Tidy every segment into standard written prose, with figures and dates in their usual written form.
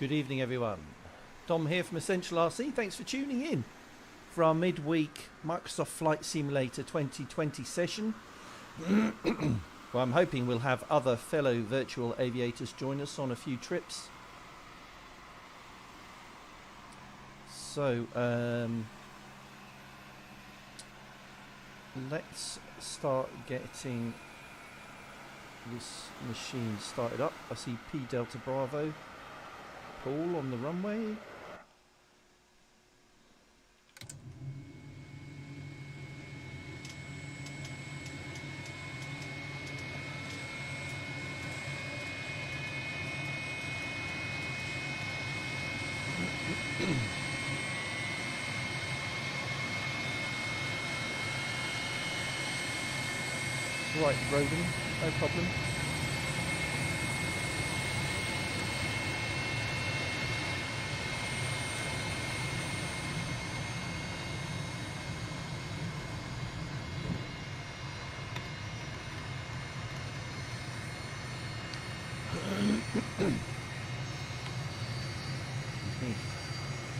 Good evening, everyone. Dom here from Essential RC. Thanks for tuning in for our midweek Microsoft Flight Simulator 2020 session. Well, I'm hoping we'll have other fellow virtual aviators join us on a few trips. So, let's start getting this machine started up. I see P Delta Bravo, Paul on the runway. Right, Roden, no problem.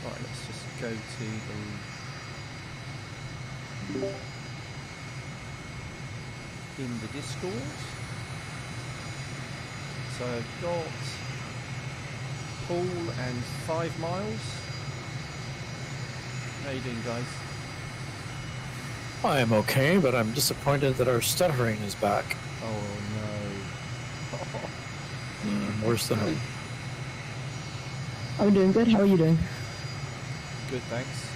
Right, let's just go to in the Discord. So I've got Paul and 5 miles. How you doing, guys? I'm okay, but I'm disappointed that our stuttering is back. Oh no. Worse than ever. I'm doing good. How are you doing? Good, thanks.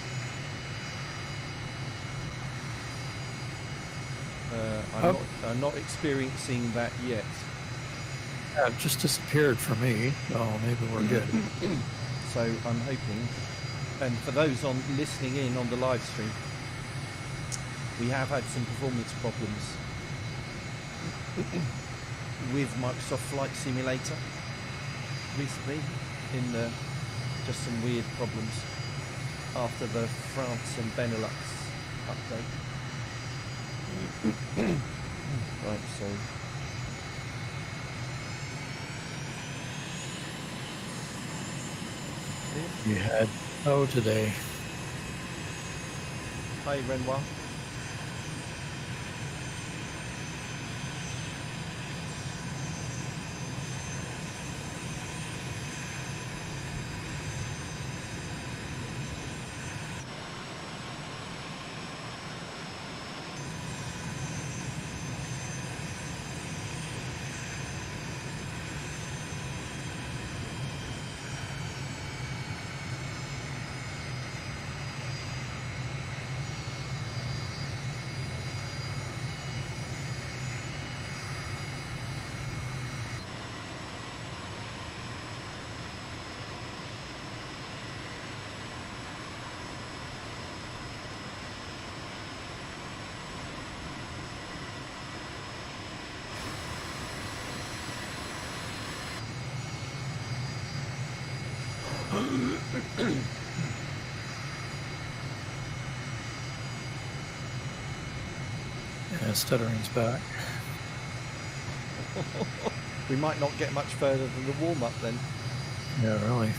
I'm not experiencing that yet. Yeah, it just disappeared for me. Oh, maybe we're good. So I'm hoping, and for those on listening in on the live stream, we have had some performance problems with Microsoft Flight Simulator recently. Just some weird problems after the France and Benelux update. Right, so You had today. hi Renoir. Yeah, stuttering's back. We might not get much further than the warm-up then. Yeah, really.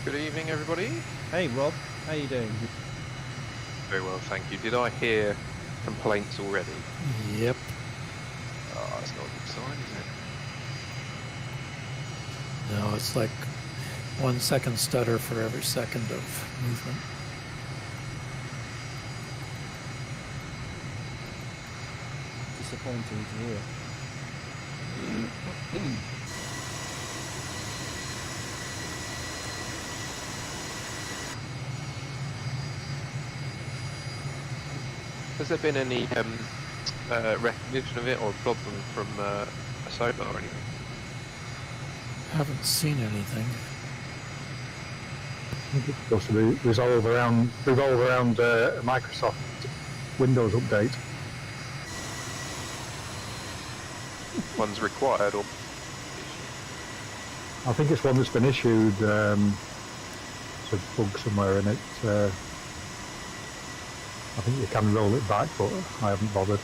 Good evening, everybody. Hey Rob, how you doing? Very well, thank you. Did I hear complaints already? Yep. Oh, that's not a good sign, is it? No, it's like 1 second stutter for every second of movement. Disappointing to hear. Has there been any recognition of it or problem from a sonar or anything? Haven't seen anything. I think it's supposed to be revolve around a Microsoft Windows update. One's required or? I think it's one that's been issued. It's a bug somewhere in it. I think you can roll it back, but I haven't bothered.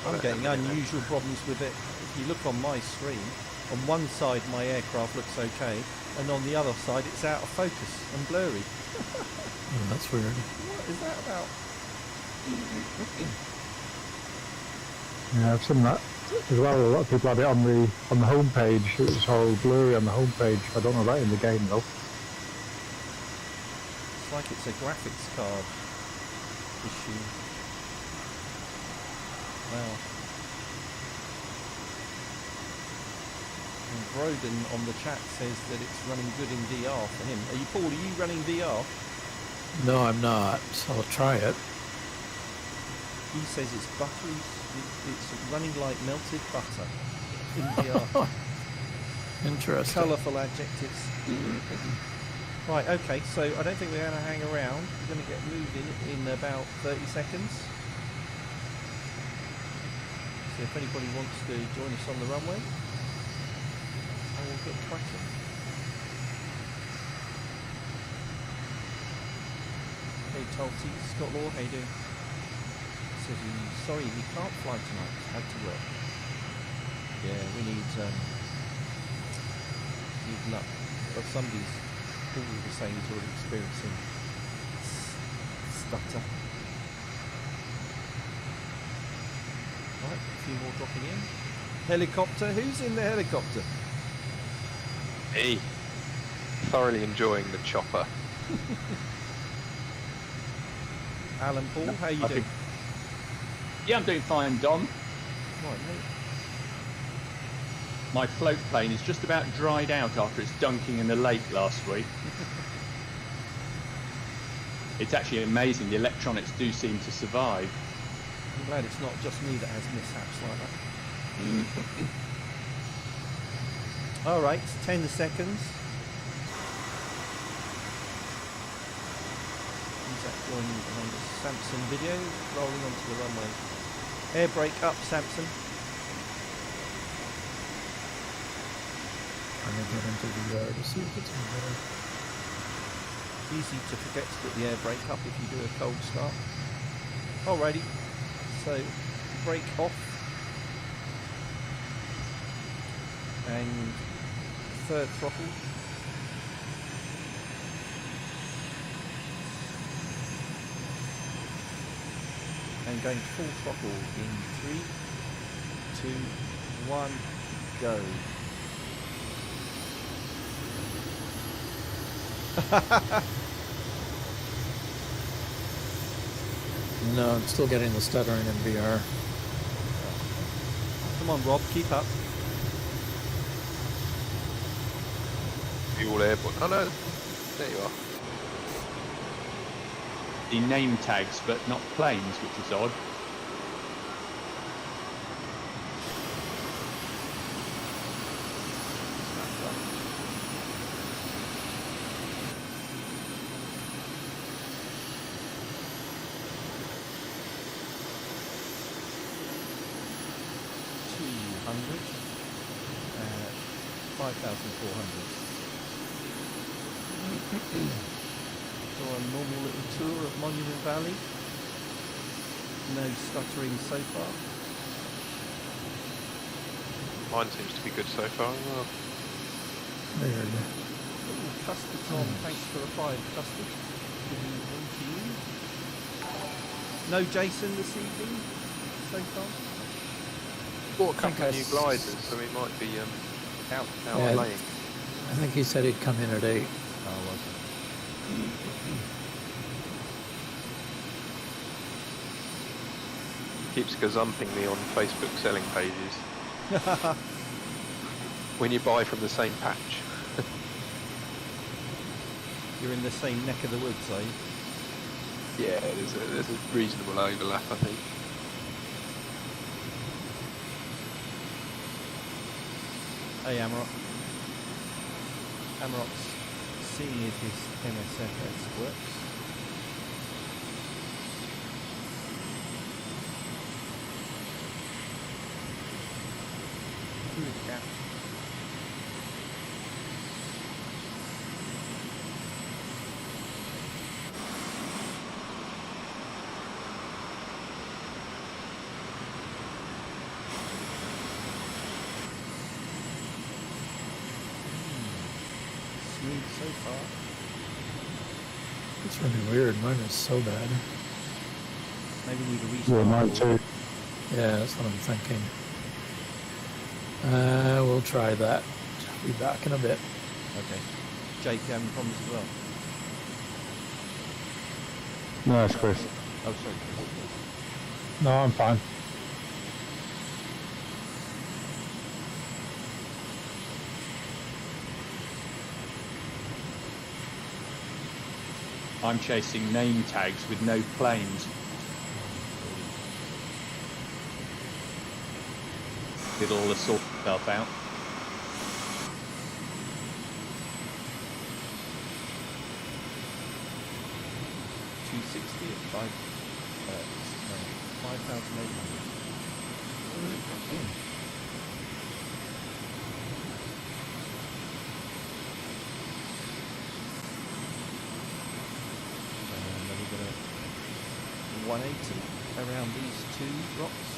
I'm getting unusual problems with it. If you look on my screen, On one side my aircraft looks okay, and on the other side it's out of focus and blurry. Oh, that's weird. What is that about? Yeah, I've seen that as well. A lot of people have it on the home page. It's all blurry on the home page. I don't know about in the game though. It's like it's a graphics card issue. Wow. And Broden on the chat says that it's running good in VR for him. Are you, Paul, are you running VR? No, I'm not. So I'll try it. He says it's buttery, it's running like melted butter in VR. Interesting. Colourful adjectives. Right, okay, so I don't think we're going to hang around. We're going to get moving in about 30 seconds. So if anybody wants to join us on the runway, I will get cracking. Hey Tulsi, Scott Law, how you doing? Says he's sorry, he can't fly tonight, he's had to work. Yeah, we need luck. But somebody's all the same, he's already experiencing stutter. Right, a few more dropping in. Helicopter, who's in the helicopter? Me. Thoroughly enjoying the chopper. Alan Paul, how you doing? Yeah, I'm doing fine, Dom. Right, mate. My float plane is just about dried out after its dunking in the lake last week. It's actually amazing, the electronics do seem to survive. I'm glad it's not just me that has mishaps like that. Alright, 10 seconds. Who's that joining behind the Samson video? Rolling onto the runway. Air brake up, Samson. I'm going to get into the yard to see if it's any better. Easy to forget to put the air brake up if you do a cold start. Alrighty, so brake off. And third throttle. And going full throttle in 3, 2, 1, go. No, I'm still getting the stuttering in VR. Come on, Rob, keep up. Fuel airborne. Oh no, there you are. The name tags, but not planes, which is odd. So a normal little tour of Monument Valley. No stuttering so far. Mine seems to be good so far as well. There you go. Ooh, Custard's on. Thanks for the 5, Custard. Giving one to you. No Jason this evening so far. Bought a couple of new gliders, so we might be out playing. I think he said he'd come in at 8. Oh, okay. Keeps gazumping me on Facebook selling pages. When you buy from the same patch. You're in the same neck of the woods, are you? Yeah, there's a reasonable overlap, I think. Hey, Amarok. Amarok's seeing if his MSFS works. Through the gap. smooth so far. It's really weird. Mine is so bad. Maybe need a restart. Yeah, mine too. Yeah, that's what I'm thinking. We'll try that. Be back in a bit. Okay. Jake, you having problems as well? No, it's Chris. Oh, sorry. No, I'm fine. I'm chasing name tags with no planes. It'll all sort itself out. $260 at 5,800. And then we're going to 180 around these two rocks.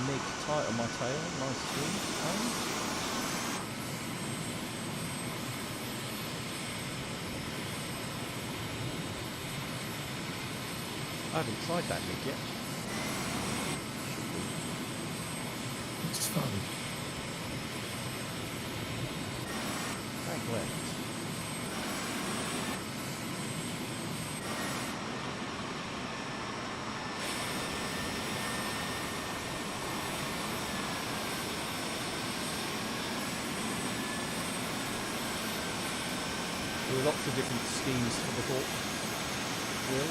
Nick tight on my tail, nice speed. I haven't tried that Nick yet. It's fun. Bank left. There are lots of different schemes for the Hawk. Will.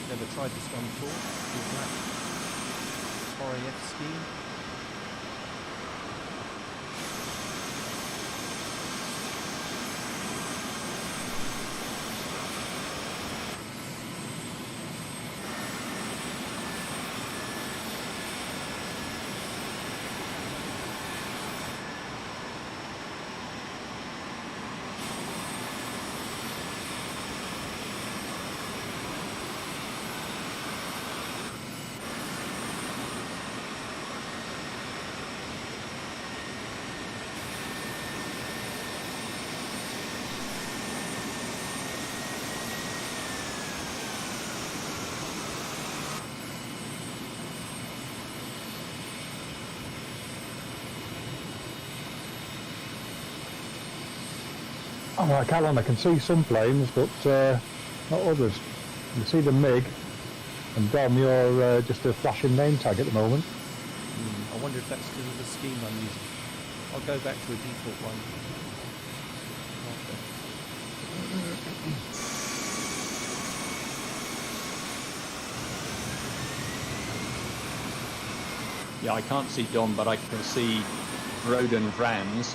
Never tried this one before. The black RAF scheme. I'm like Alan, I can see some planes, but not others. You can see the MiG, and Dom, you're just a flashing name tag at the moment. I wonder if that's because of the scheme I'm using. I'll go back to a default one. Yeah, I can't see Dom, but I can see Roden Vrans.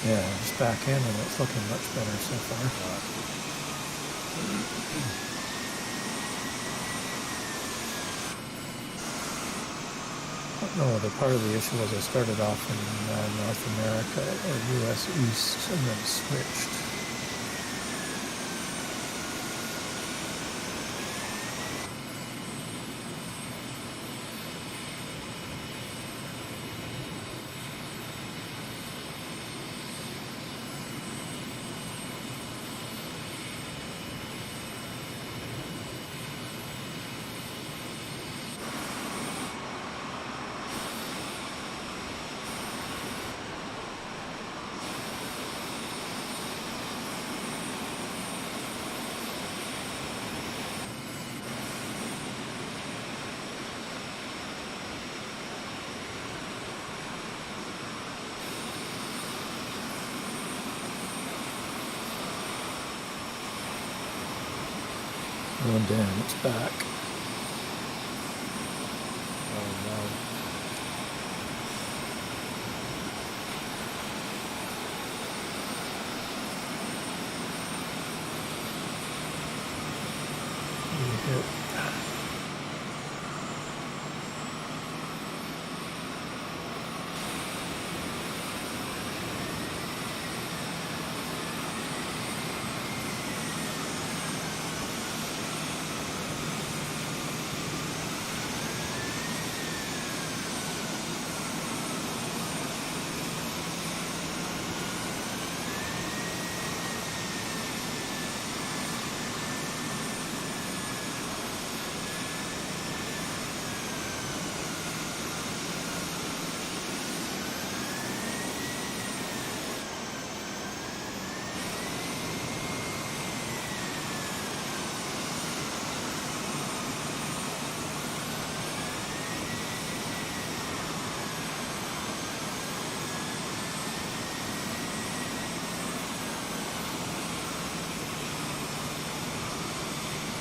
Yeah, it's back in and it's looking much better so far. No, the part of the issue was I started off in North America or US East and then switched. Oh, damn, it's back. Oh no. Yep.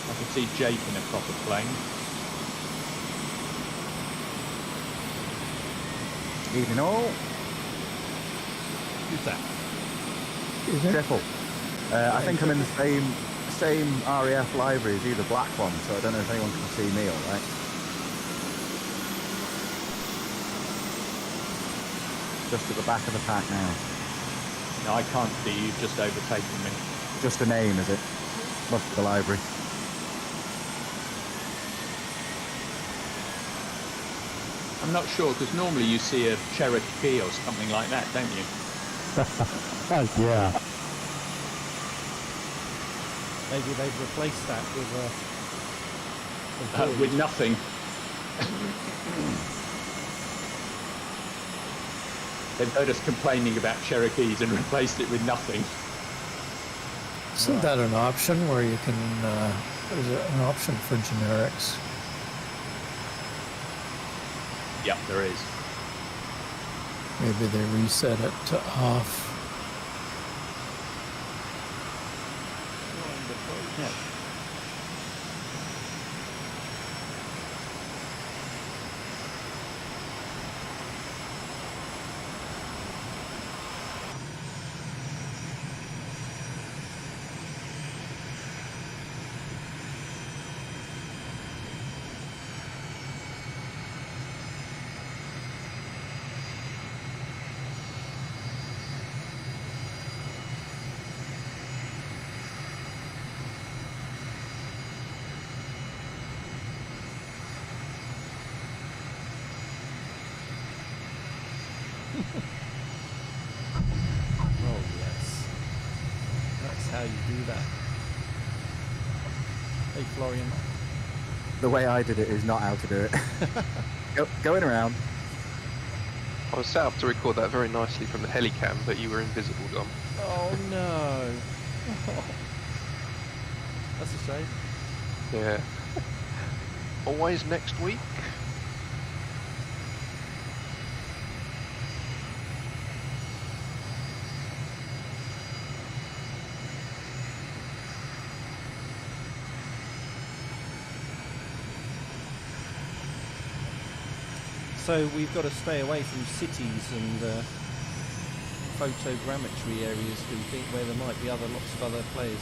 I can see Jake in a proper plane. Evening all. Who's that? Is it? Triple. I think I'm in the same RAF library as you, the black one, so I don't know if anyone can see me all right. Just at the back of the pack now. No, I can't see you. You've just overtaken me. Just a name, is it? Must be the library. I'm not sure, because normally you see a Cherokee or something like that, don't you? Yeah. Maybe they've replaced that with With nothing. They've heard us complaining about Cherokees and replaced it with nothing. Isn't that an option where you can, there's an option for generics? Yep, there is. Maybe they reset it to off. Yeah. Oh yes, that's how you do that. Hey Florian. The way I did it is not how to do it. Going around. I was set up to record that very nicely from the helicam, but you were invisible, Dom. Oh no. That's a shame. Yeah. Always next week. So we've got to stay away from cities and photogrammetry areas, do you think, where there might be lots of other players?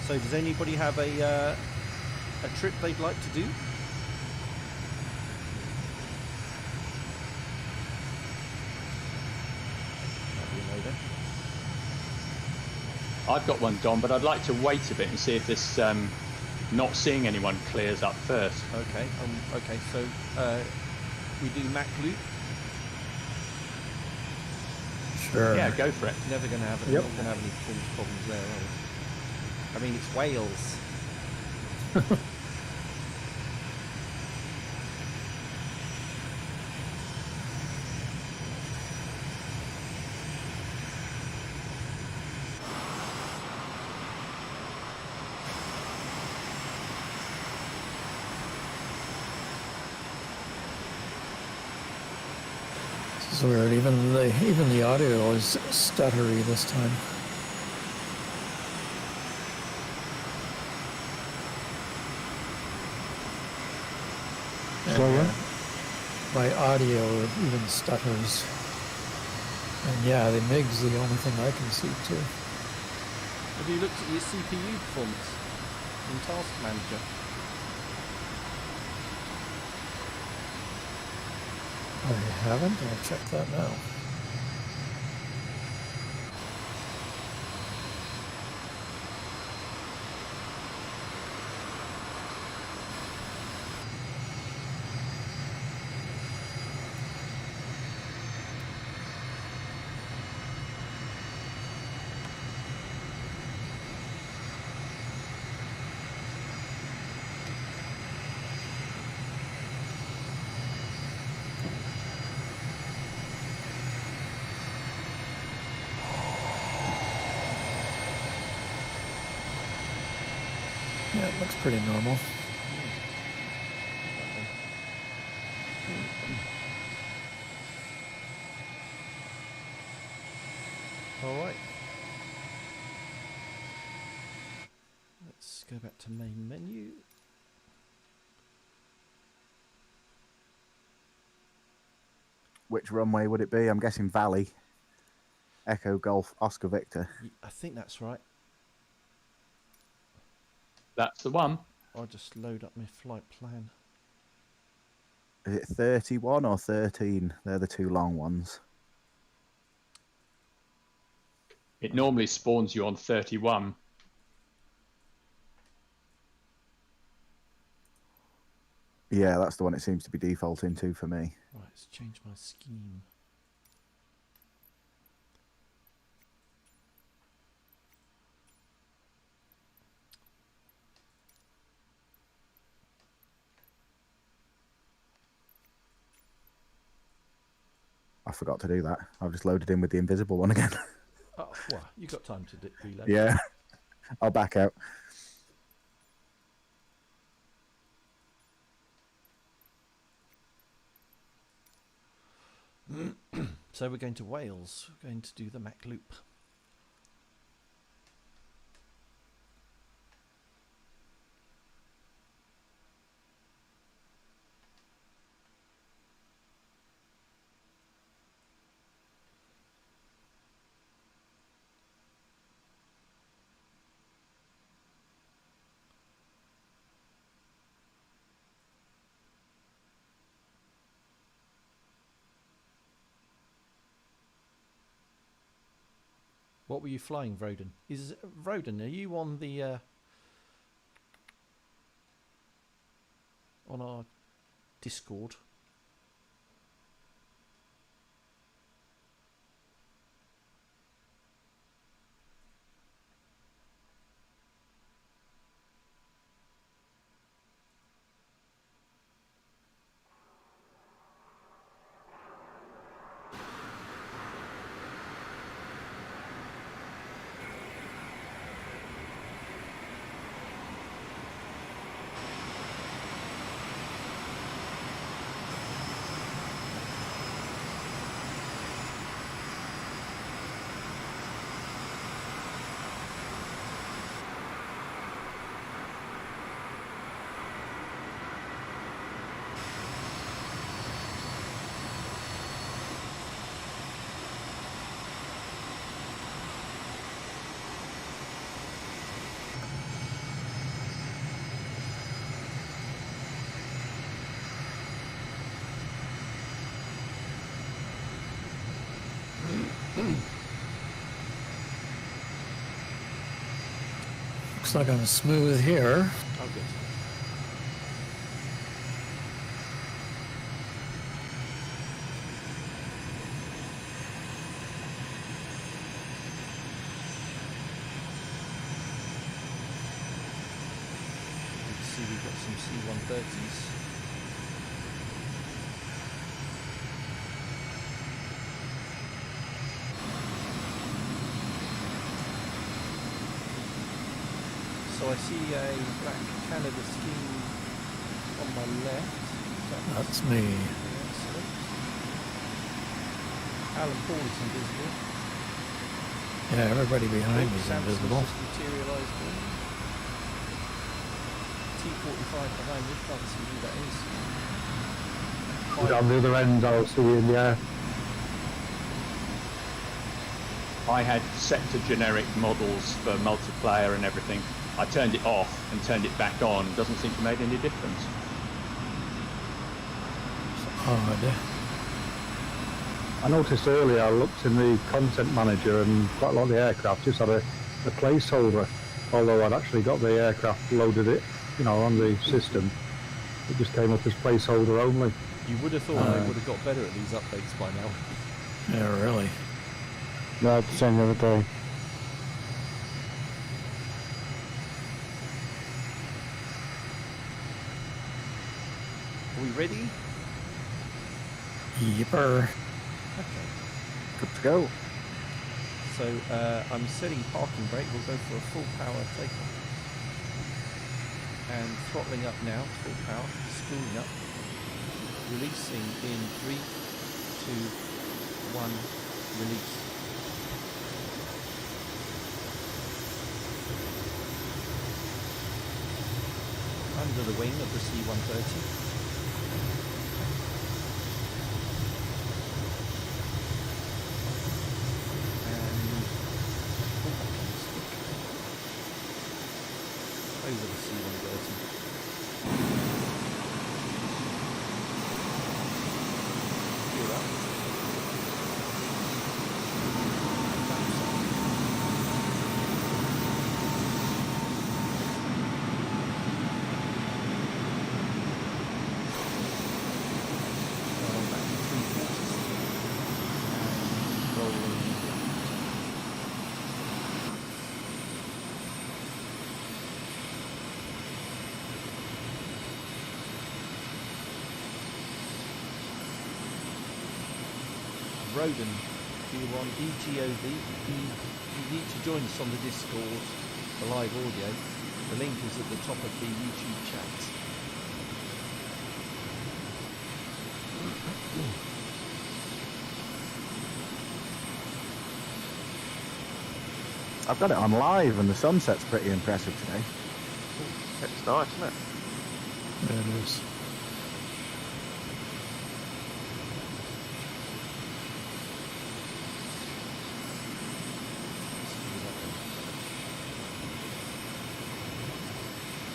So does anybody have a trip they'd like to do? I've got one, Dom, but I'd like to wait a bit and see if this not seeing anyone clears up first. Okay. Okay. So we do Mac Loop. Sure. Yeah, go for it. Never going to have any. Yep. Not going to have any performance problems there, are we? I mean, it's Wales. This is weird. Even the audio is stuttery this time. Slower? My audio even stutters. And yeah, the MIG's the only thing I can see too. Have you looked at your CPU performance in Task Manager? I haven't. I'll check that now. Yeah, it looks pretty normal. All right. Let's go back to main menu. Which runway would it be? I'm guessing Valley. Echo Golf Oscar Victor. I think that's right. That's the one. I'll just load up my flight plan. Is it 31 or 13? They're the two long ones. It normally spawns you on 31. Yeah, that's the one it seems to be defaulting to for me. Right, let's change my scheme. I forgot to do that. I've just loaded in with the invisible one again. Oh, well, you got time to reload. Yeah, I'll back out. So we're going to Wales. We're going to do the Mac Loop. What were you flying, Vroden? Is Vroden, are you on the on our Discord? Looks like I'm smooth here. Oh, good. Let's see, we've got some C-130s. So I see a black Canada scheme on my left. That's me. Excellent. Alan Paul is invisible. Yeah, everybody behind Luke is Sampson invisible. has just materialised in. T45 behind me, can't see who that is. Down the other end, I'll see you in the air. I had set to generic models for multiplayer and everything. I turned it off and turned it back on. Doesn't seem to make any difference. Odd. I noticed earlier, I looked in the content manager and quite a lot of the aircraft just had a placeholder, although I'd actually got the aircraft loaded it, on the system. It just came up as placeholder only. You would have thought they would have got better at these updates by now. Yeah, really. No, I had the same the other day. Are we ready? Yipper. Okay. Good to go. So I'm setting parking brake. We'll go for a full power takeoff. And throttling up now, full power, spooling up. Releasing in 3, 2, 1, release. Under the wing of the C-130. Over the C-130. Gear up. Back to 340. And rolling. Roden, if you're on EGOV, you need to join us on the Discord, the live audio. The link is at the top of the YouTube chat. I've got it on live, and the sunset's pretty impressive today. It's nice, isn't it? There it is.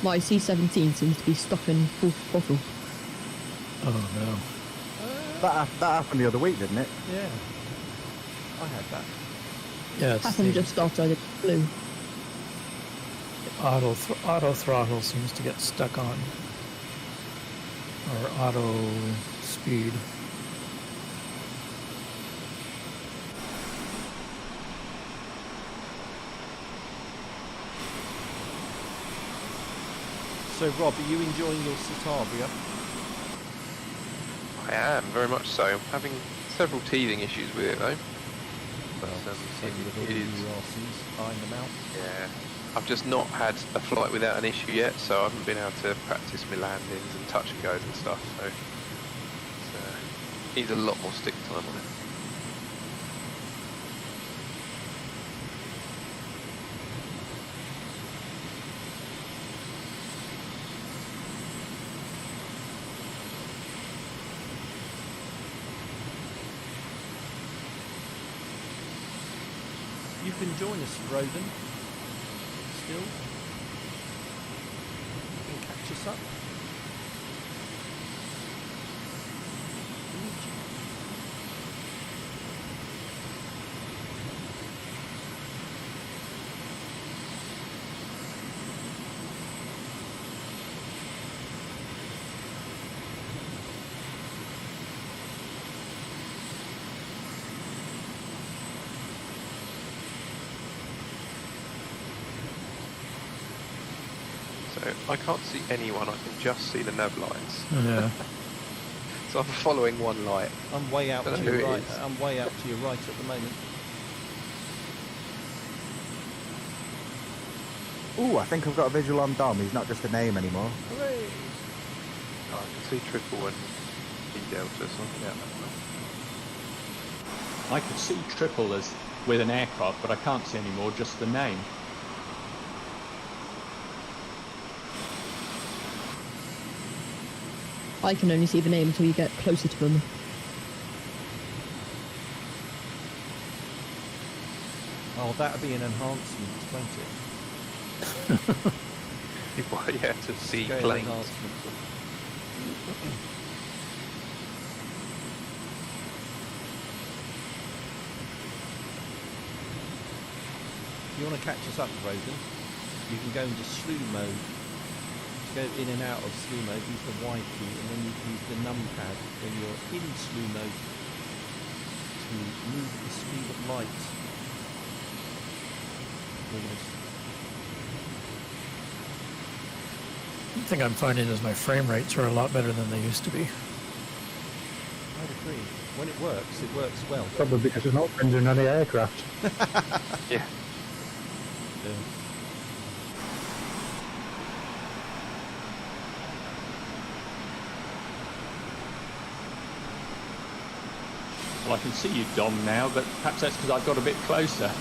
My C-17 seems to be stuck in full throttle. Oh no. That happened the other week, didn't it? Yeah, I had that. Yeah, it's Happened the just after I flew. auto throttle seems to get stuck on. Or auto speed. So Rob, are you enjoying your Citabria? I am, very much so. I'm having several teething issues with it though. But Same with all it the is. new RCs, buying them out. Yeah. I've just not had a flight without an issue yet, so I haven't been able to practice my landings and touch and goes and stuff, so it needs a lot more stick time on it. You can join us, Roden. Still. You can catch us up. I can't see anyone, I can just see the nav lines. Yeah. So I'm following one light. I'm way out Don't to know your who it right. is. I'm way out to your right at the moment. Ooh, I think I've got a visual on Dom. He's not just a name anymore. Hooray! I can see triple and E delta, so yeah. I could see triple as with an aircraft, but I can't see anymore, just the name. I can only see the name until you get closer to them. Oh, that'd be an enhancement, won't it? Well, yeah, to see Scale planes. enhancement. If you want to catch us up, Rogan, you can go into slew mode. To go in and out of slew mode, use the Y key, and then you can use the numpad when you're in slew mode to move at the speed of light. Almost. The thing I'm finding is my frame rates are a lot better than they used to be. I'd agree. When it works well. Probably because there's not friends in any aircraft. Yeah. Well, I can see you, Dom, now, but perhaps that's because I've got a bit closer.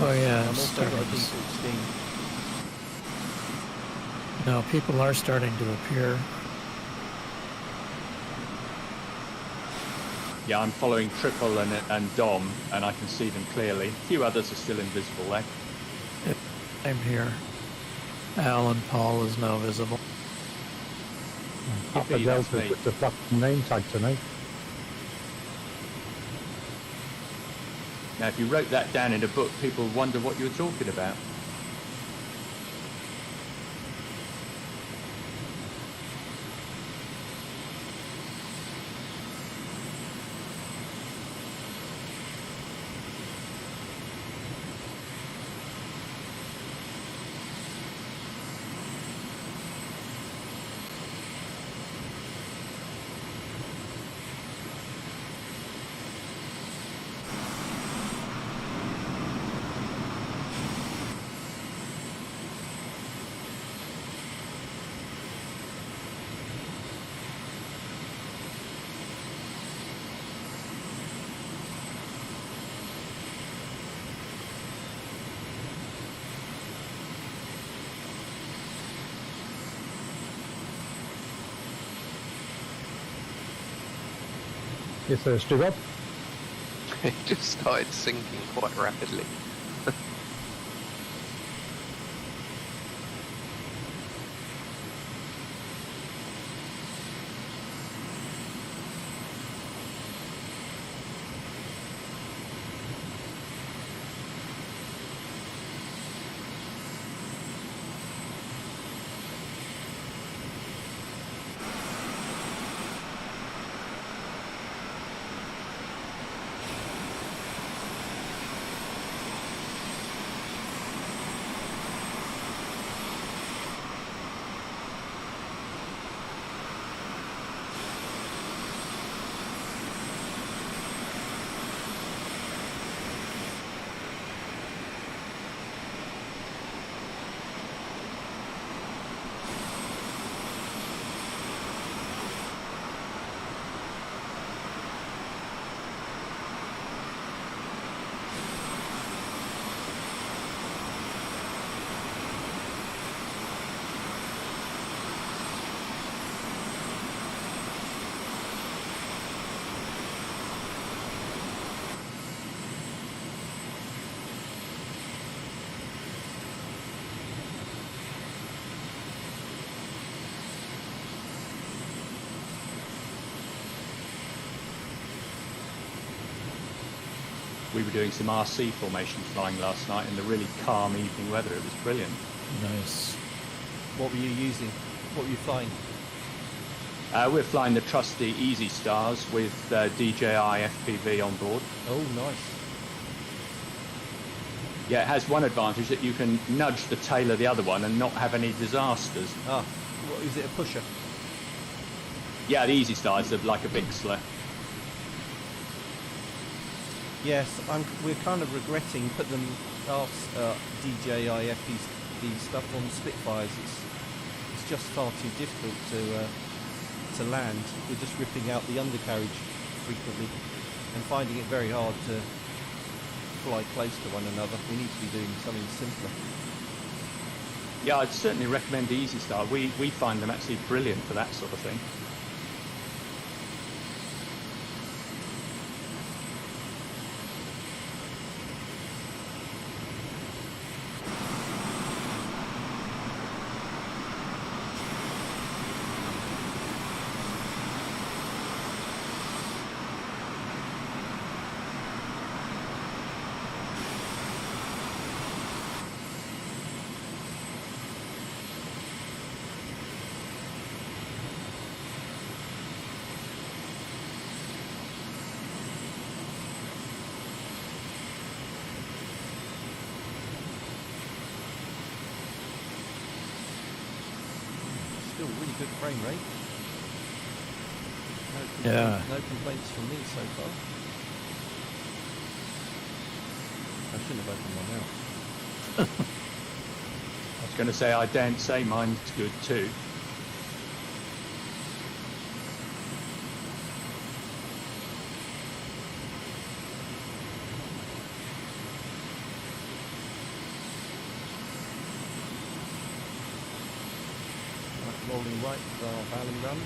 Oh yeah, I'm it's also got a starting to default steam. No, people are starting to appear. Yeah, I'm following Triple and Dom, and I can see them clearly. A few others are still invisible, though. I'm here. Al and Paul is now visible. Papa Yippee, that's Delta's me. with the platinum name tag to me. Now, if you wrote that down in a book, people would wonder what you were talking about. You thirsty, Rob? It just started sinking quite rapidly. We were doing some RC formation flying last night in the really calm evening weather. It was brilliant. Nice. What were you using? What were you flying? We're flying the trusty Easy Stars with DJI FPV on board. Oh, nice. Yeah, it has one advantage that you can nudge the tail of the other one and not have any disasters. Ah, what, is it a pusher? Yeah, the Easy Stars are like a Bixler. Yes, we're kind of regretting putting them DJI FPV stuff on Spitfires. It's just far too difficult to land. We're just ripping out the undercarriage frequently and finding it very hard to fly close to one another. We need to be doing something simpler. Yeah, I'd certainly recommend Easy Star. We find them actually brilliant for that sort of thing. Still really good frame rate. Yeah. No complaints from me so far. I shouldn't have opened my mouth. I was going to say, I daren't say mine's good too. Rolling right for our valley run.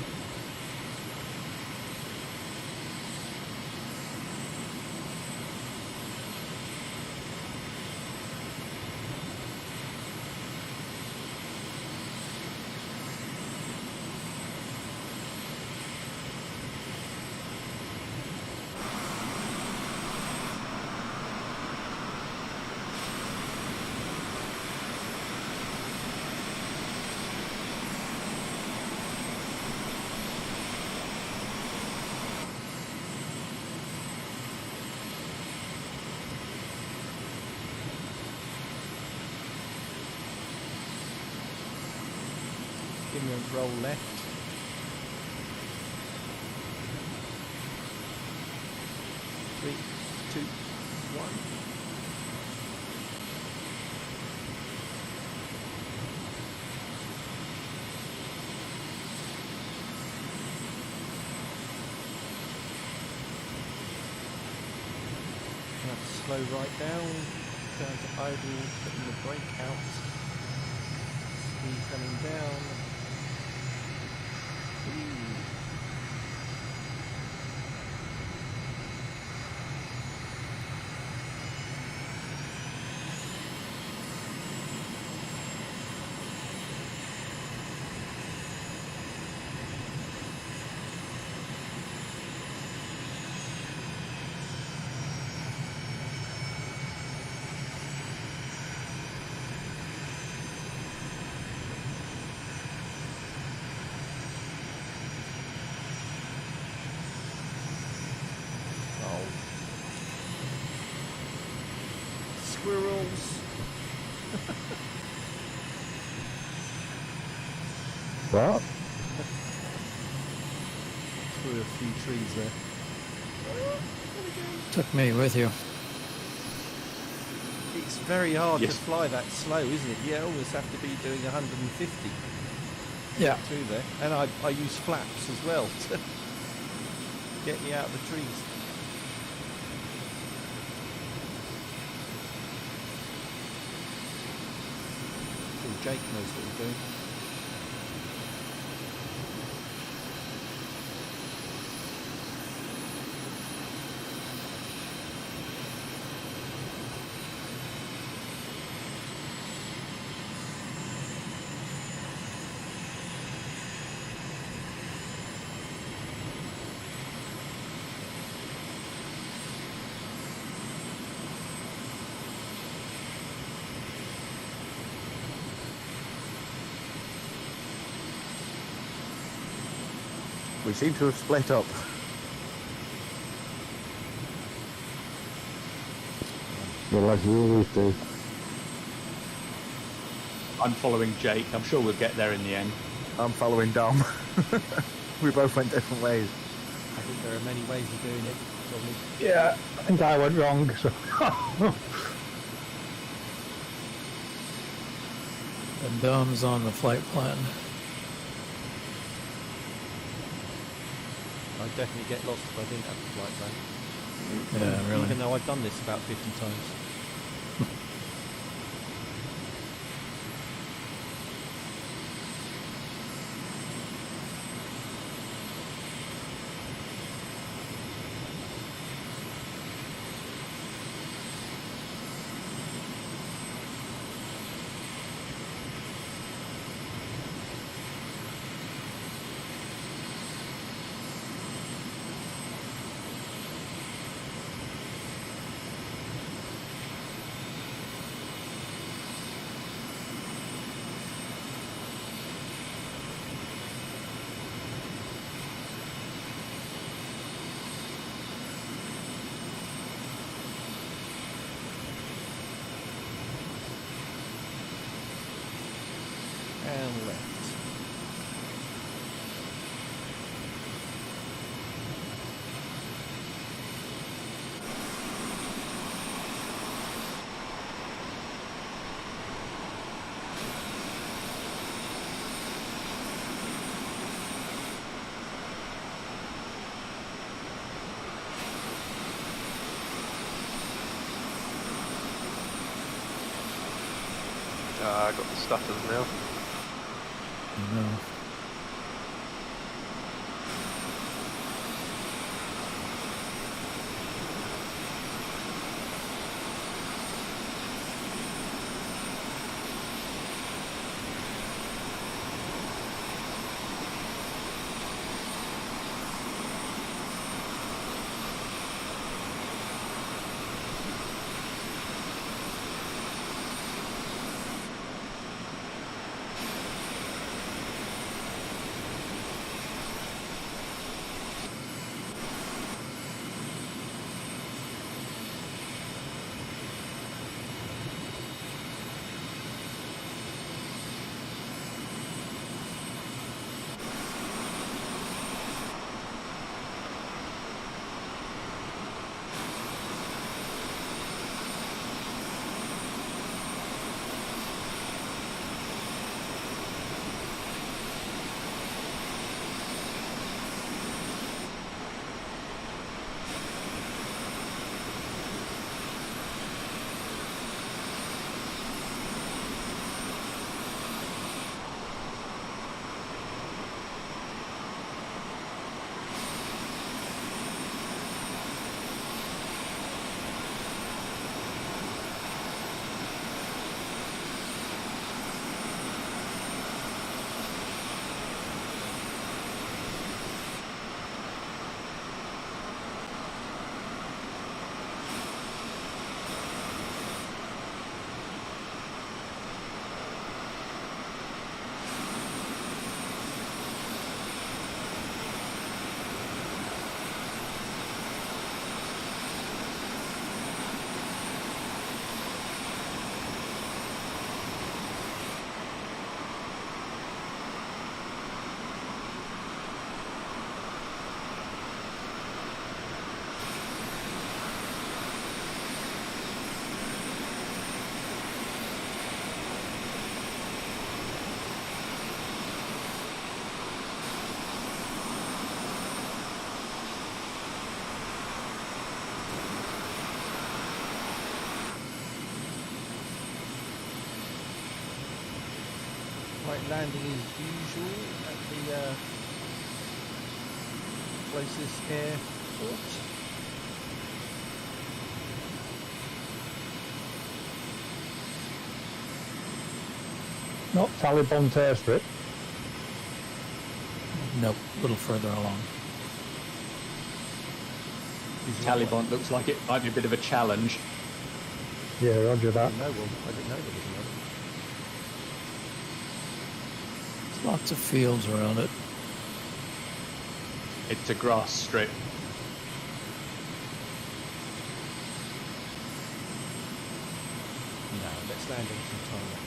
Give me a roll left. Three, two, one. Have to slow right down to idle, putting the brake out. Speed coming down. Squirrels. What? Through a few trees there. Took me with you. It's very hard Yes. to fly that slow, isn't it? You always have to be doing 150 Yeah. through there. And I use flaps as well to get me out of the trees. Jake knows what he's doing. We seem to have split up. Yeah, like you always do. I'm following Jake. I'm sure we'll get there in the end. I'm following Dom. We both went different ways. I think there are many ways of doing it, probably. Yeah, I think I went wrong. So. And Dom's on the flight plan. I'd definitely get lost if I didn't have the flight plan. Yeah, really. Even though I've done this about 50 times. And left. I got the stutters now. No. Right, landing as usual at the closest airport. Not Taliban airstrip. Nope, a little further along. Taliban looks like it might be a bit of a challenge. Yeah, roger that. I didn't know there was another. There's lots of fields around it. It's a grass strip. No, let's land on some tarmac.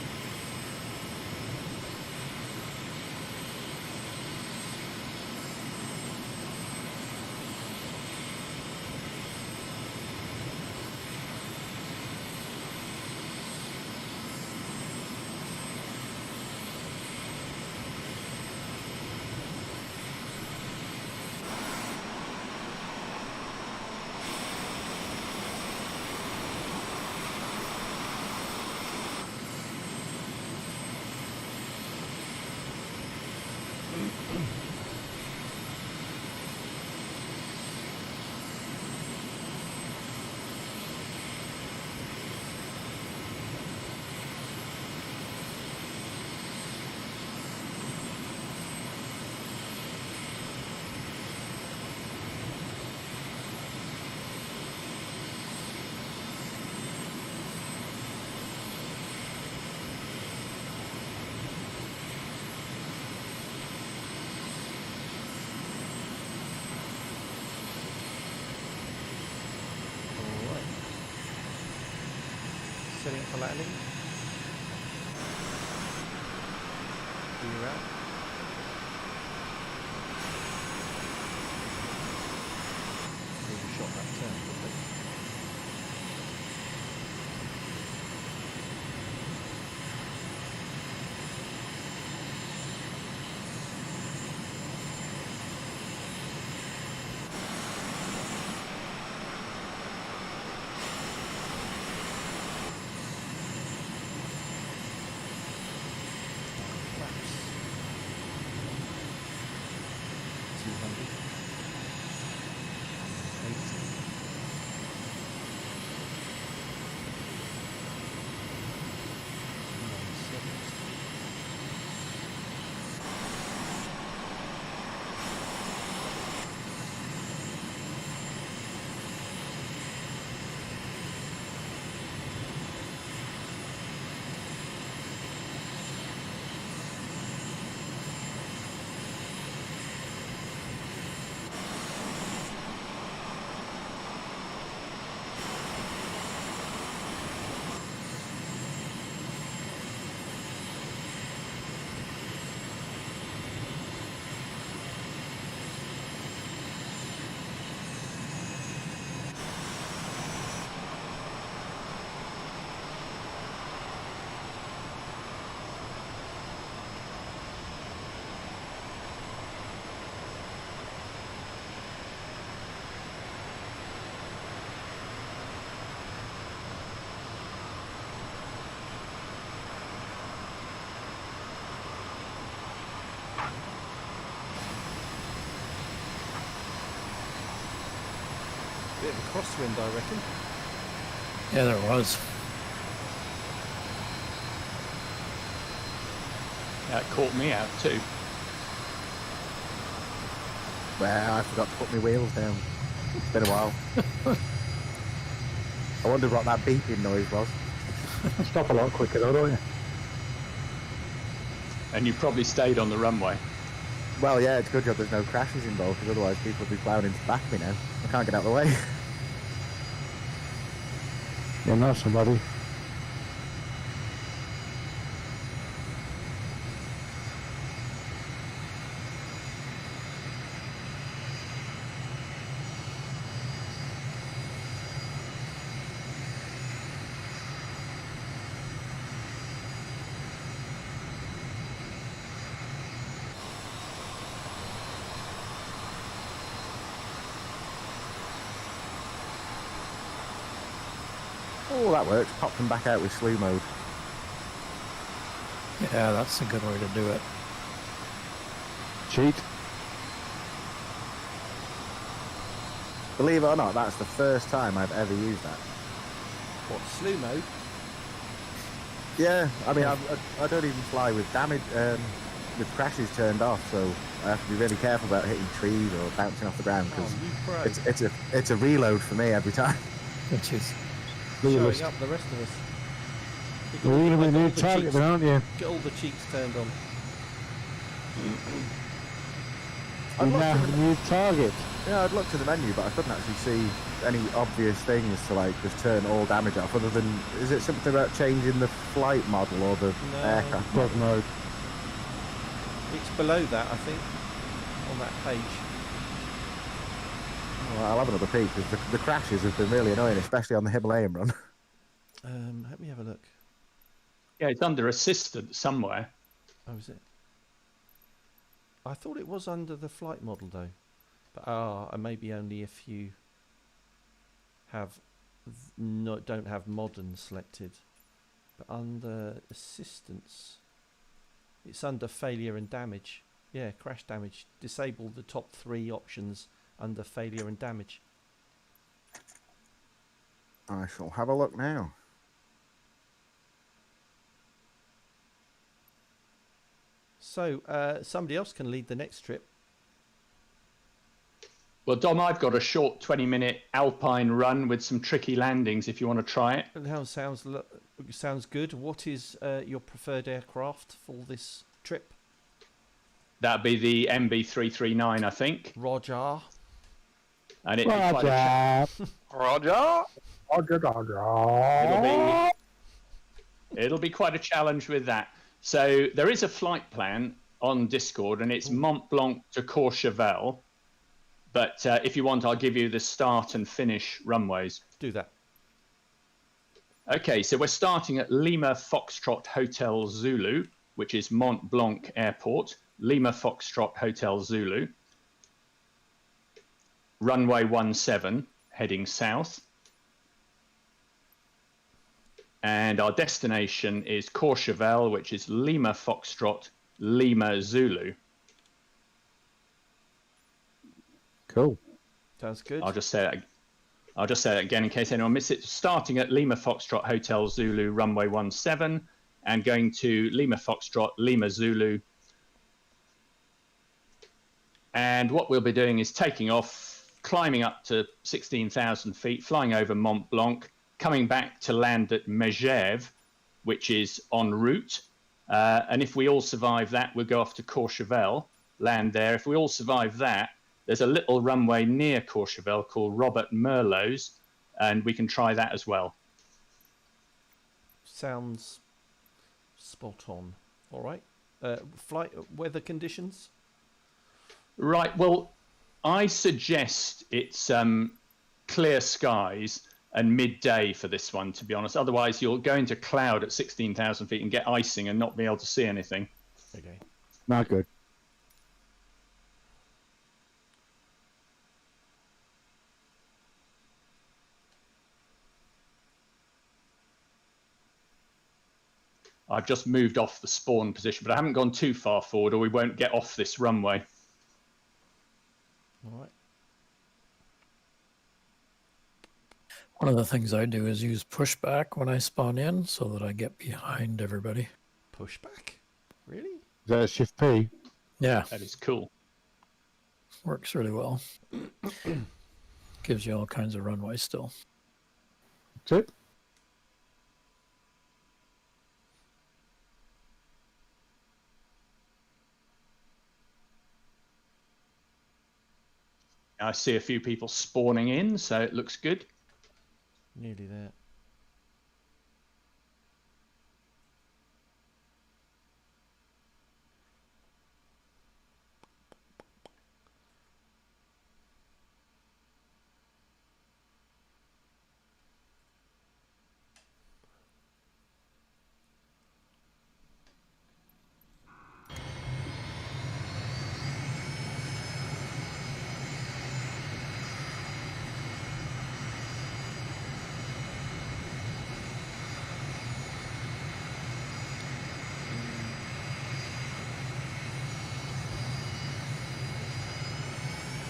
setting up for landing. Gear out. Shot that turn, didn't it? Flaps. 200. 80. Bit of a crosswind, I reckon. Yeah, there was. That caught me out too. Well, I forgot to put my wheels down. It's been a while. I wondered what that beeping noise was. Stop a lot quicker though, don't you? And you probably stayed on the runway. Well, yeah, it's a good job there's no crashes involved, because otherwise people would be plowing into the back of me now. I can't get out of the way. Yeah, no, somebody. Oh, that works. Pop them back out with slew mode. Yeah, that's a good way to do it. Cheat. Believe it or not, that's the first time I've ever used that. What, slew mode? Yeah, I mean, I don't even fly with damage, with crashes turned off, so I have to be really careful about hitting trees or bouncing off the ground, because Oh, you pro. it's a reload for me every time. Which is Showing up the rest of us. You've got You're all- going to like, be all new the target cheeks- then, aren't you? Get all the cheeks turned on. You now have a new target. Yeah, I'd look to the menu, but I couldn't actually see any obvious things to like just turn all damage off. Other than, is it something about changing the flight model or the No. aircraft Dog model? mode. It's below that, I think, on that page. Well, I'll have another peek, because the crashes have been really annoying, especially on the Himalayan run. Let me have a look. Yeah, it's under assistant somewhere. Oh, is it? I thought it was under the flight model, though. But maybe only if you have don't have modern selected. But under assistance, it's under failure and damage. Yeah, crash damage. Disable the top 3 options under failure and damage. I shall have a look now. So somebody else can lead the next trip. Well, Dom, I've got a short 20-minute Alpine run with some tricky landings if you want to try it. That sounds good. What is your preferred aircraft for this trip? That'd be the MB339, I think. Roger. And it'd be quite a Roger. Roger. Roger, Roger. it'll be It'll be quite a challenge with that. So there is a flight plan on Discord, and it's Mont Blanc to Courchevel. But if you want, I'll give you the start and finish runways. Do that. Okay, so we're starting at Lima Foxtrot Hotel Zulu, which is Mont Blanc Airport. Lima Foxtrot Hotel Zulu. Runway 17, heading south. And our destination is Courchevel, which is Lima Foxtrot, Lima Zulu. Cool. Sounds good. I'll just say that again in case anyone missed it. Starting at Lima Foxtrot Hotel Zulu, runway 17, and going to Lima Foxtrot, Lima Zulu. And what we'll be doing is taking off, climbing up to 16,000 feet, flying over Mont Blanc, coming back to land at Megève, which is en route. And if we all survive that, we'll go off to Courchevel, land there. If we all survive that, there's a little runway near Courchevel called Robert Merlos, and we can try that as well. Sounds spot on. All right. Flight weather conditions? Right. Well, I suggest it's clear skies and midday for this one, to be honest. Otherwise, you'll go into cloud at 16,000 feet and get icing and not be able to see anything. Okay. Not good. I've just moved off the spawn position, but I haven't gone too far forward or we won't get off this runway. All right. One of the things I do is use pushback when I spawn in so that I get behind everybody. Pushback? Really? Is that a shift P? Yeah, That is cool. works really well. Gives you all kinds of runway still. That's it. I see a few people spawning in, so it looks good. Nearly there.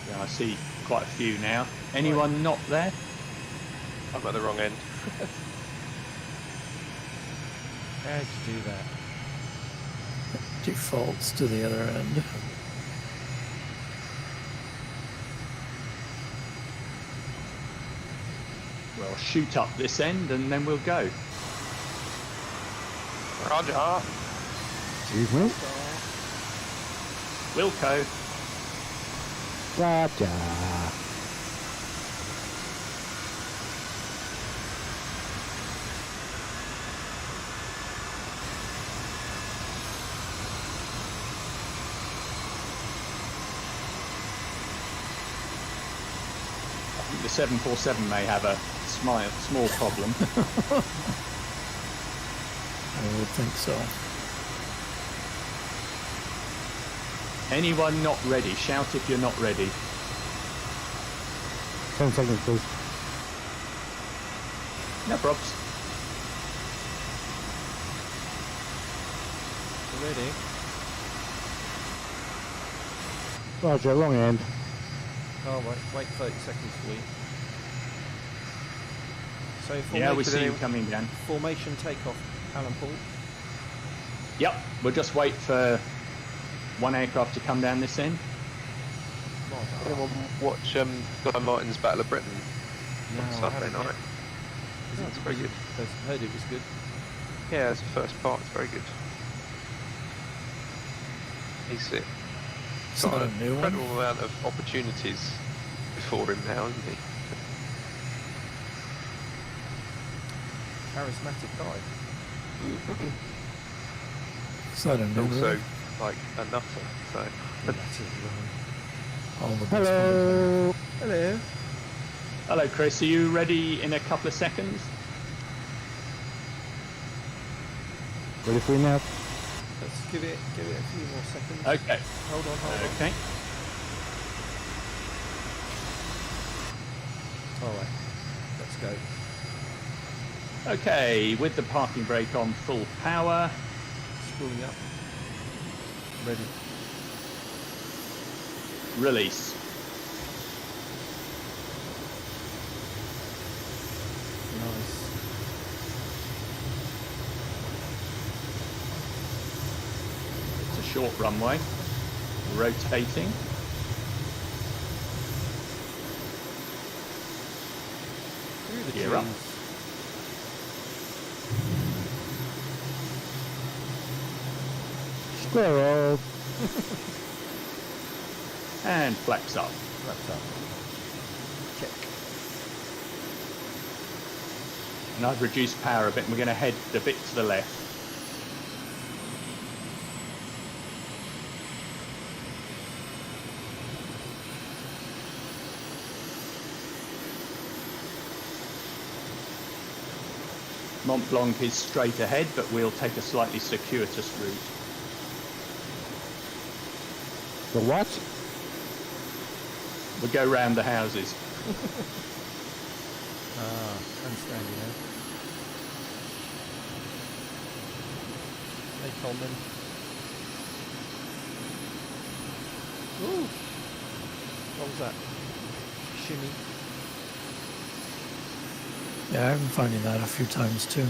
Yeah, I see quite a few now. Anyone not there? I'm at the wrong end. How'd you do that? Defaults to the other end. Well, shoot up this end and then we'll go. Roger. Excuse me. Wilco. Roger. I think the 747 may have a small problem. I would think so. Anyone not ready? Shout if you're not ready. 10 seconds, please. No probs. Ready? Roger, wrong end. Oh, wait 30 seconds for you. So Yeah, we formation, see you coming down. formation takeoff, Alan Paul. Yep, we'll just wait for one aircraft to come down this end. Anyone watch Guy Martin's Battle of Britain No, on I Saturday haven't night? yet. Is That's very good. I heard it was good. Yeah, it's the first part. It's very good. He's It's got not an a new one. incredible amount of opportunities before him now, isn't he? Charismatic guy. Is that a new Also, word? like a nutter. So All the best Hello. Hello. Hello, Chris. Are you ready in a couple of seconds? Ready for you now? Let's give it a few more seconds. Okay. Hold on. Okay. All right. Let's go. Okay, with the parking brake on full power. Spooling up. Ready. Release. Nice. It's a short runway. Rotating. Through the Gear up. trees. Squirrel. And flaps up. Wrapped up. Check. And I've reduced power a bit and we're going to head a bit to the left. Mont Blanc is straight ahead, but we'll take a slightly circuitous route. The what? We'll go round the houses. Understanding now. Hey, Coleman. Ooh. What was that? Shimmy. Yeah, I've been finding that a few times too.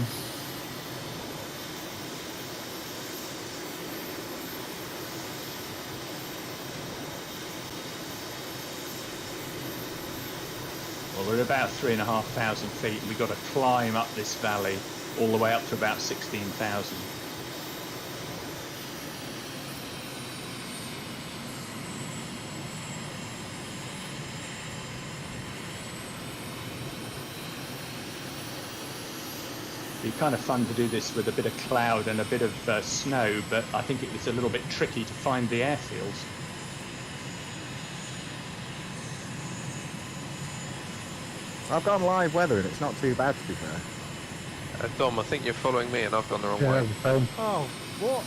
Well, we're about 3,500 feet and we've got to climb up this valley all the way up to about 16,000. It'd be kind of fun to do this with a bit of cloud and a bit of snow, but I think it's a little bit tricky to find the airfields. I've gone live weather and it's not too bad, to be fair. Dom, I think you're following me and I've gone the wrong Yeah, way. Oh, what?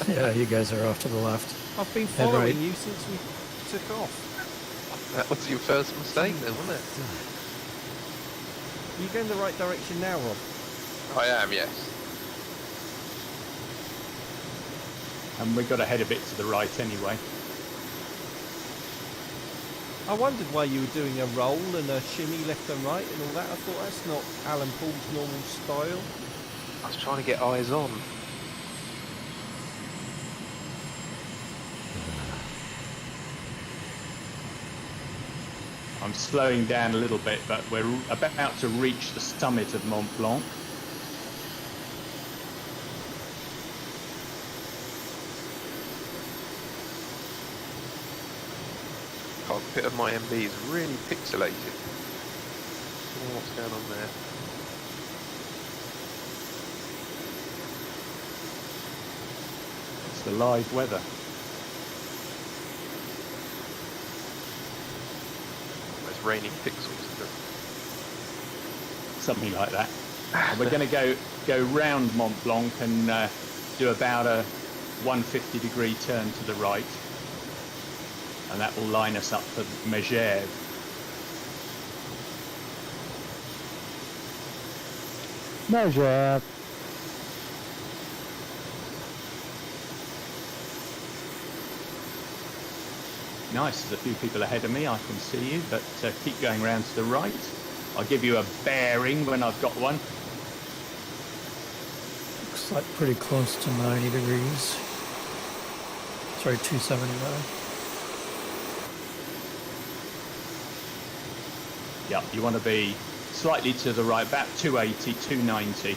Yeah, you guys are off to the left. I've been Head following right. you since we took off. That was your first mistake then, wasn't it? Are you going the right direction now, Rob? I am, yes. And we've got to head a bit to the right anyway. I wondered why you were doing a roll and a shimmy left and right and all that. I thought that's not Alan Paul's normal style. I was trying to get eyes on. I'm slowing down a little bit, but we're about to reach the summit of Mont Blanc. Cockpit of my MB is really pixelated. I don't know what's going on there. It's the live weather. There's raining pixels. Something like that. And we're going to go round Mont Blanc and do about a 150-degree turn to the right. And that will line us up for Megève. Measure. Nice, there's a few people ahead of me, I can see you, but keep going round to the right. I'll give you a bearing when I've got one. Looks like pretty close to 90 degrees. Sorry, 279. Yeah, you want to be slightly to the right, about 280, 290.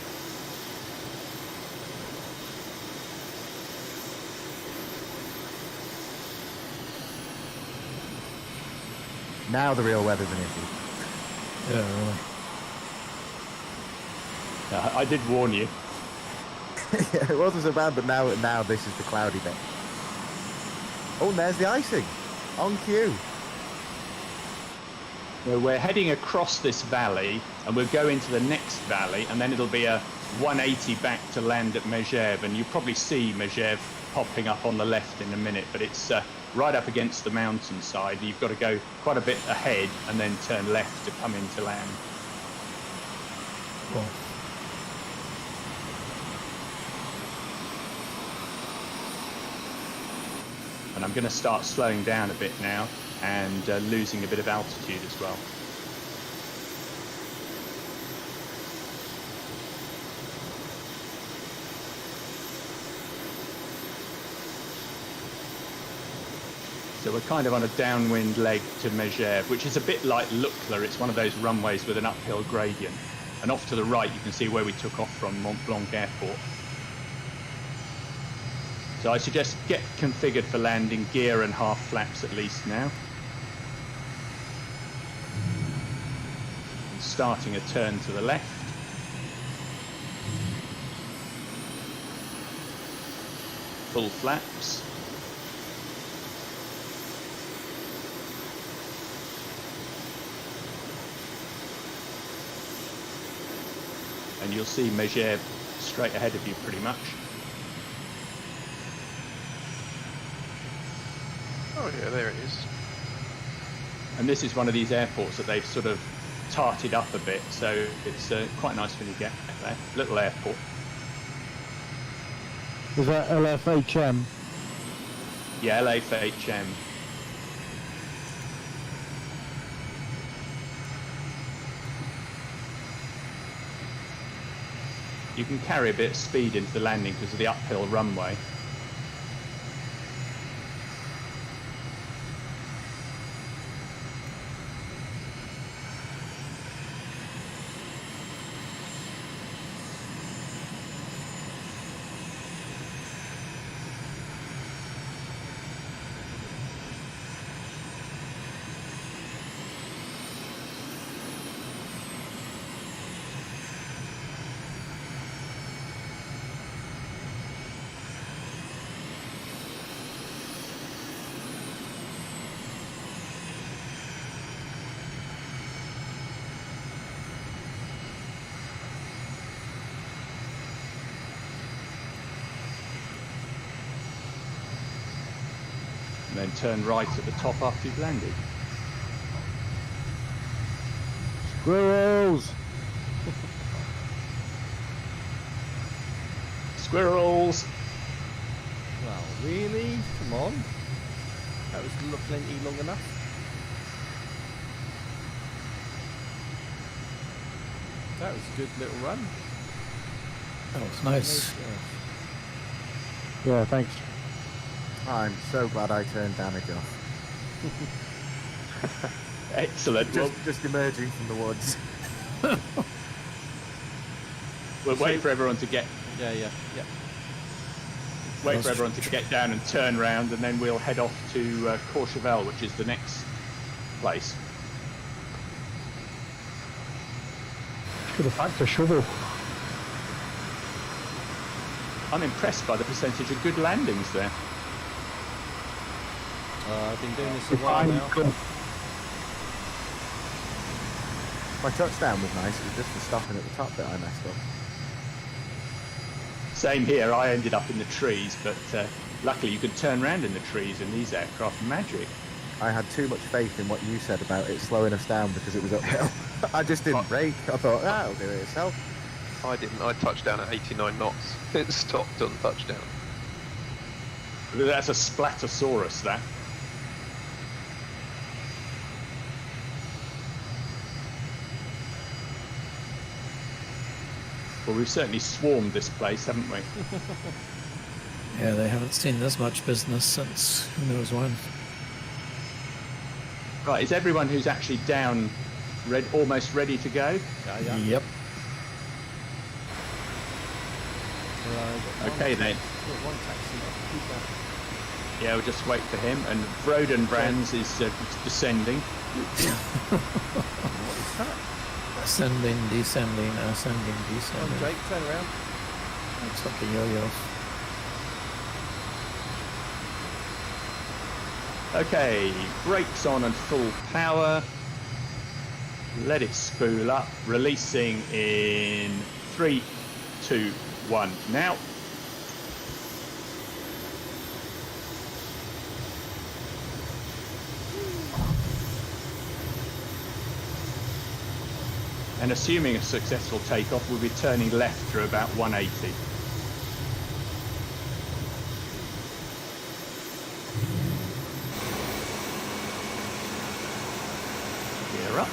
Now the real weather's an issue. Yeah, really. I did warn you. Yeah, it wasn't so bad, but now this is the cloudy bit. Oh, and there's the icing. On cue. Well, we're heading across this valley, and we'll go into the next valley, and then it'll be a 180 back to land at Megève, and you'll probably see Megève popping up on the left in a minute, but it's right up against the mountainside. You've got to go quite a bit ahead and then turn left to come into land. Cool. And I'm going to start slowing down a bit now and losing a bit of altitude as well. So we're kind of on a downwind leg to Megève, which is a bit like Lucla. It's one of those runways with an uphill gradient. And off to the right, you can see where we took off from Mont Blanc Airport. So I suggest get configured for landing, gear and half flaps at least now. And starting a turn to the left. Full flaps. And you'll see Megève straight ahead of you pretty much. Oh yeah, there it is. And this is one of these airports that they've sort of tarted up a bit, so it's quite nice when you get there. Little airport. Is that LFHM? Yeah, LFHM. You can carry a bit of speed into the landing because of the uphill runway. And then turn right at the top after you've landed. Squirrels! Squirrels! Well, really? Come on. That was plenty long enough. That was a good little run. That was nice. Yeah, thanks. I'm so glad I turned down a guff. Excellent. Just emerging from the woods. We'll wait for everyone to get Yeah. wait for everyone to get down and turn round, and then we'll head off to Courchevel, which is the next place. Should have packed a shovel. I'm impressed by the percentage of good landings there. I've been doing this a while now. My touchdown was nice, it was just the stopping at the top that I messed up. Same here, I ended up in the trees, but luckily you could turn around in the trees in these aircraft. Magic. I had too much faith in what you said about it slowing us down because it was uphill. I just didn't brake. I thought, it'll do it itself. I didn't. I touched down at 89 knots. It stopped on touchdown. That's a Splatosaurus, that. Well, we've certainly swarmed this place, haven't we? Yeah, they haven't seen this much business since who knows when. Right, is everyone who's actually down almost ready to go? Yeah. Yep. Okay then. One taxi. Yeah, we'll just wait for him. And Brodenbrands is descending. What is that? Ascending, descending, ascending, Come on, descending. Jake, turn around. Looks like a yo-yo. Okay, brakes on and full power. Let it spool up, releasing in 3, 2, 1. Now. And assuming a successful takeoff, we'll be turning left through about 180. Gear up.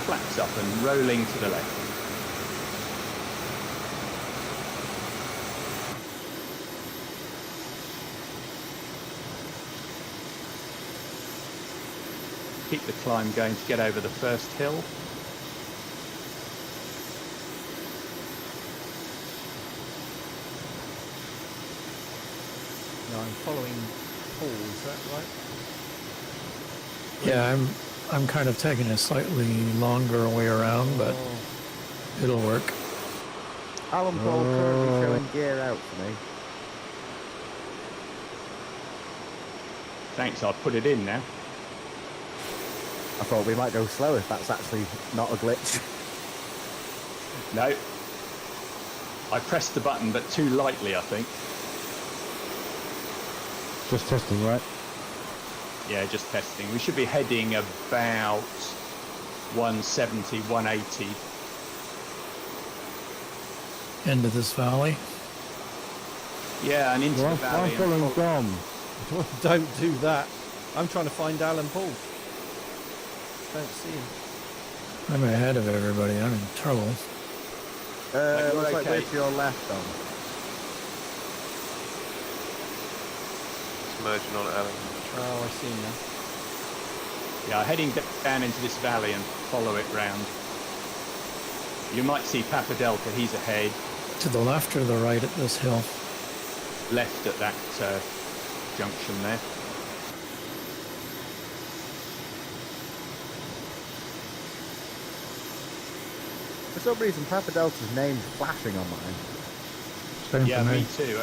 Flaps up and rolling to the left. Keep the climb going to get over the first hill. No, I'm following Paul, is that right? Yeah, I'm kind of taking a slightly longer way around, but it'll work. Alan Paul currently showing gear out for me. Thanks, I'll put it in now. I thought we might go slow if that's actually not a glitch. No. I pressed the button, but too lightly, I think. Just testing, right? Yeah, just testing. We should be heading about 170, 180. Into this valley. Yeah, and into the valley. I'm following Dom. Don't do that. I'm trying to find Alan Paul. Don't see him. I'm ahead of everybody. I'm in trouble. Looks like okay. we're to your left, Dom. It's merging on Alan. Oh, I see him now. Yeah, heading down into this valley and follow it round. You might see Papa Delta, he's ahead. To the left or the right at this hill? Left at that junction there. For some reason, Papa Delta's name's flashing on mine. Same Yeah, for me too.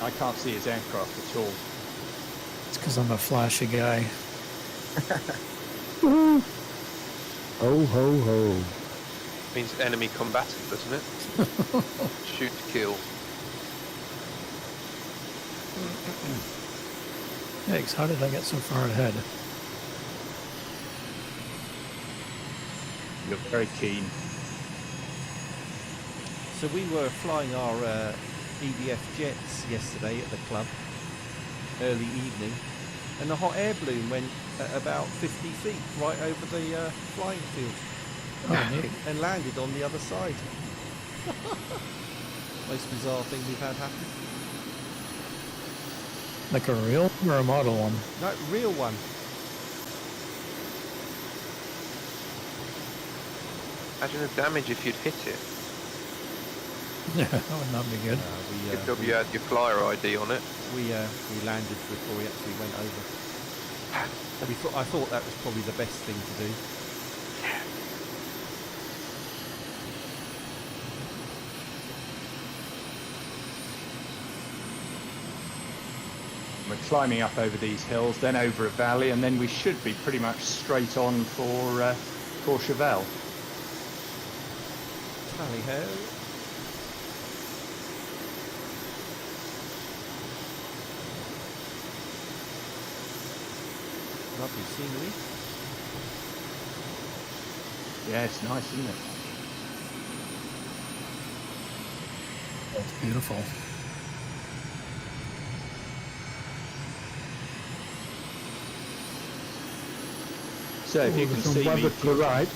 I can't see his aircraft at all. It's because I'm a flashy guy. Ho, ho, ho. Means enemy combatant, doesn't it? Shoot to kill. Yikes, how did I get so far ahead? You're very keen. So we were flying our EDF jets yesterday at the club, early evening, and the hot air balloon went at about 50 feet right over the flying field Oh, neat. and landed on the other side. Most bizarre thing we've had happen. Like a real or a model one? No, real one. Imagine the damage if you'd hit it. Yeah, that would not be good. Good job you had your flyer ID on it. We landed before we actually went over. I thought that was probably the best thing to do. We're climbing up over these hills, then over a valley, and then we should be pretty much straight on for Courchevel. Tally ho. Lovely scenery. Yeah, it's nice, isn't it? That's beautiful. So if you can Some see weather me, to the right.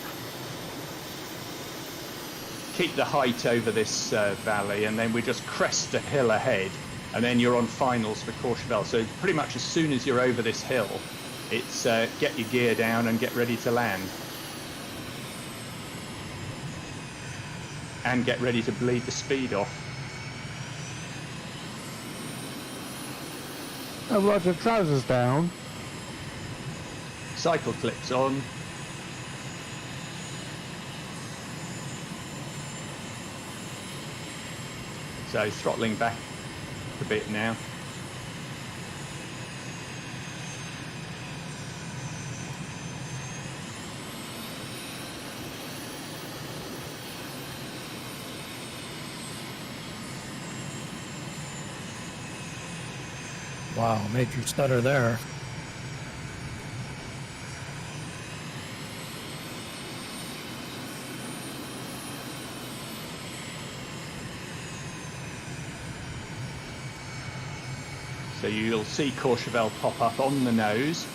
keep the height over this valley, and then we just crest the hill ahead, and then you're on finals for Courchevel. So pretty much as soon as you're over this hill, it's get your gear down and get ready to land. And get ready to bleed the speed off. Oh, Roger, trousers down. Cycle clips on. So throttling back a bit now. Wow, major stutter there. So you'll see Courchevel pop up on the nose.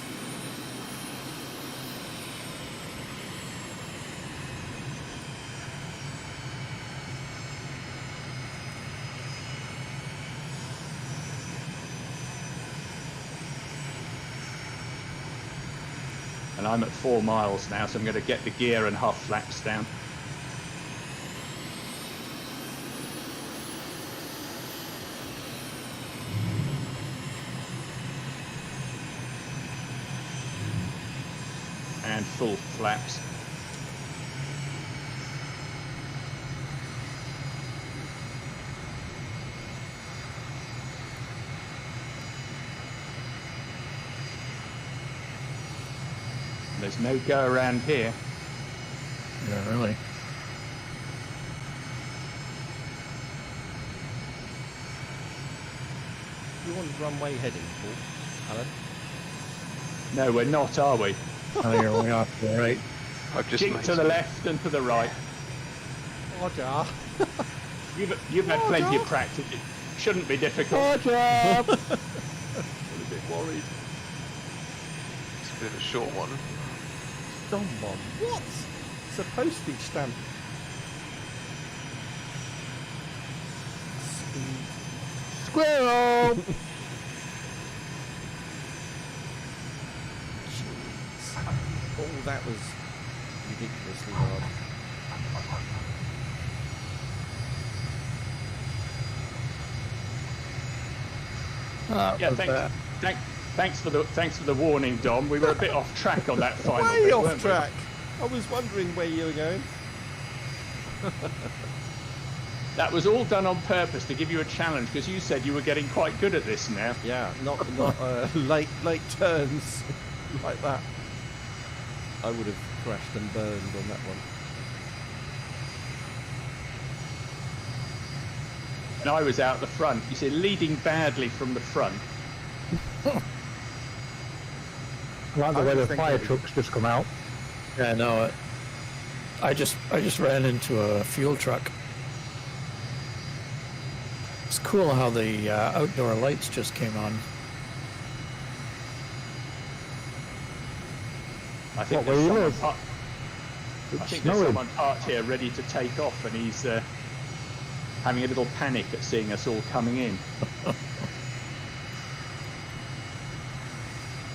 And I'm at 4 miles now, so I'm going to get the gear and half flaps down. And full flaps. There's no go around here. Yeah, really. You on runway heading, Paul? Alan? No, we're not, are we? Oh, you're way off to the right. I've just Jink made to the left and to the right. Roger. You've had plenty of practice. It shouldn't be difficult. Roger. I'm a bit worried. It's a bit of a short one. Someone. What? It's a postage stamp. Squirrel! Jeez. Oh, that was ridiculously hard. Yeah, thanks for the warning, Dom. We were a bit off track on that final Way bit, off weren't we? track. I was wondering where you were going. That was all done on purpose to give you a challenge, because you said you were getting quite good at this now. Yeah, not late turns like that. I would have crashed and burned on that one. And I was out the front. You see, leading badly from the front. I like the I way was the thinking fire it was- trucks just come out. Yeah, no, I just ran into a fuel truck. It's cool how the outdoor lights just came on. I think What, there's where you someone, live? I think It's there's snowing. someone parked here ready to take off, and he's having a little panic at seeing us all coming in.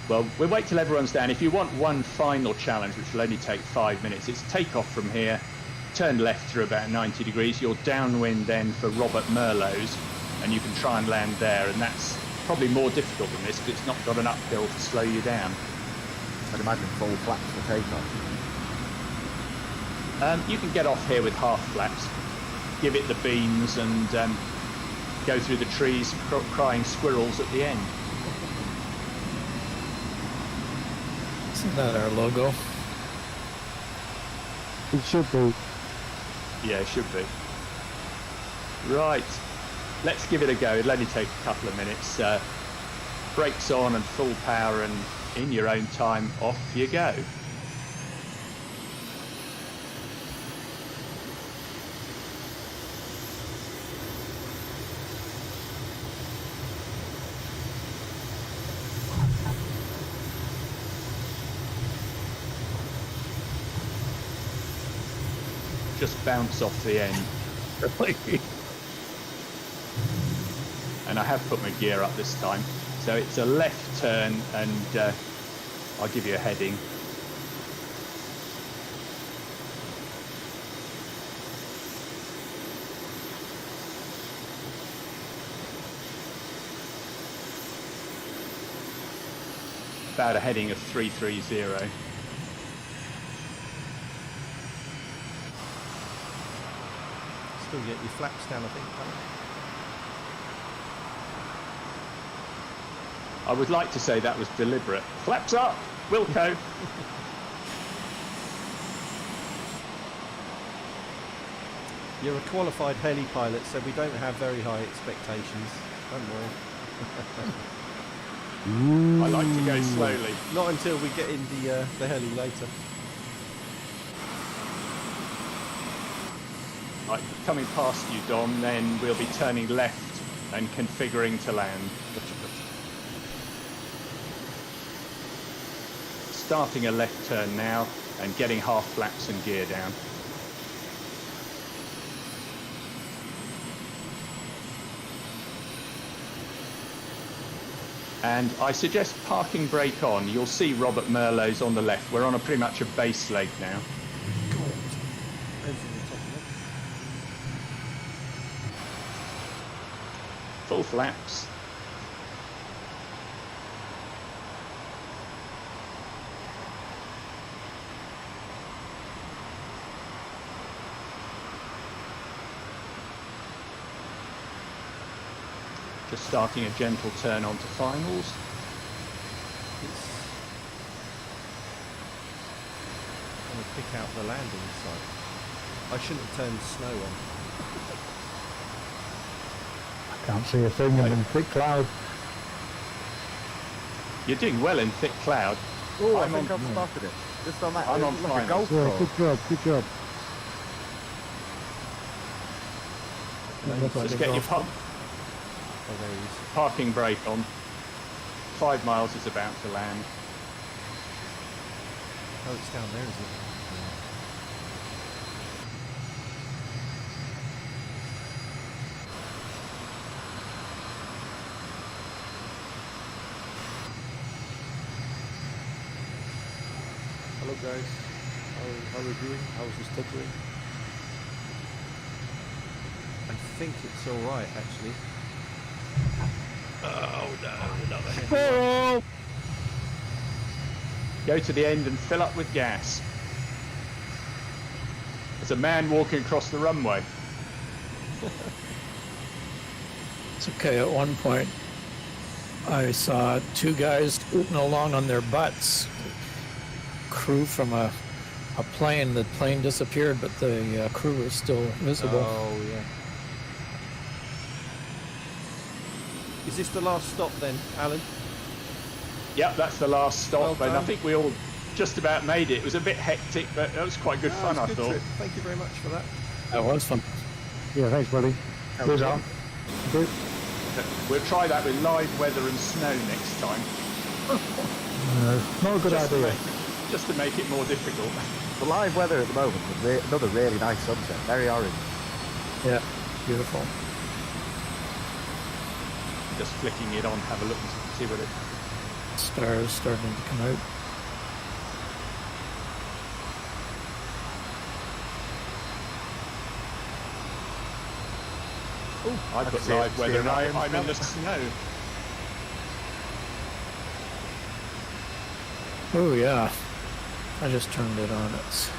Well, we'll wait till everyone's down. If you want one final challenge, which will only take 5 minutes, it's take off from here, turn left through about 90 degrees. You're downwind then for Robert Merlos, and you can try and land there. And that's probably more difficult than this, because it's not got an uphill to slow you down. I'd imagine full flaps for takeoff. You can get off here with half flaps, give it the beams, and go through the trees crying squirrels at the end. Isn't that our logo? It should be. Yeah, it should be. Right, let's give it a go. It'll only take a couple of minutes. Brakes on and full power, and in your own time, off you go. Just bounce off the end. Really? And I have put my gear up this time. So it's a left turn, and I'll give you a heading. About a heading of 330. Still get your flaps down, I think. Alan. I would like to say that was deliberate. Flaps up, Wilco. You're a qualified heli pilot, so we don't have very high expectations. Don't worry. I like to go slowly. Not until we get in the heli later. Right, coming past you, Dom, then we'll be turning left and configuring to land. Starting a left turn now and getting half flaps and gear down. And I suggest parking brake on. You'll see Robert Merlos on the left. We're on a pretty much a base leg now. Full flaps. Just starting a gentle turn onto finals. I'm going to pick out the landing site. I shouldn't have turned snow on. Can't see a thing in thick cloud. You're doing well in thick cloud. Oh, I think I've spotted it. Just on that. I'm on like a finals. golf Yeah, course. good job, good job. Just get your Oh, there he is. parking brake on. 5 miles is about to land. Oh, it's down there, is it? Hello guys, how are we doing? How's the stuttering? I think it's all right, actually. Oh no, another heavy Oh! Go to the end and fill up with gas. There's a man walking across the runway. It's okay. At one point, I saw two guys scooting along on their butts. Crew from a plane. The plane disappeared, but the crew was still visible. Oh, yeah. Is this the last stop then, Alan? Yep, that's the last stop, Well and I done. think we all just about made it. It was a bit hectic, but that was quite good fun, Oh, I it's a good thought. trip. Thank you very much for that. That was fun. Yeah, thanks, buddy. Cheers, Al. Good. We'll try that with live weather and snow next time. Not a good just to idea. make- just to make it more difficult. The live weather at the moment, with another really nice sunset, very orange. Yeah, beautiful. Just flicking it on, have a look and see what it... Stars starting to come out. I've I got see it, live see weather it and right I'm in the now. snow. Oh yeah, I just turned it on. It's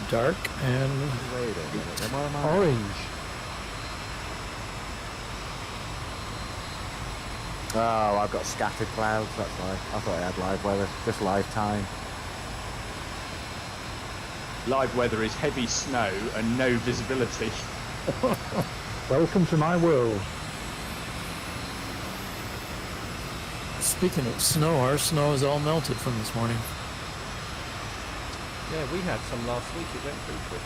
dark and Wait a minute, then where am I? Orange. Oh, I've got scattered clouds, that's why. I thought I had live weather, just live time. Live weather is heavy snow and no visibility. Welcome to my world. speaking of snow, our snow is all melted from this morning. Yeah, we had some last week. It went pretty quick.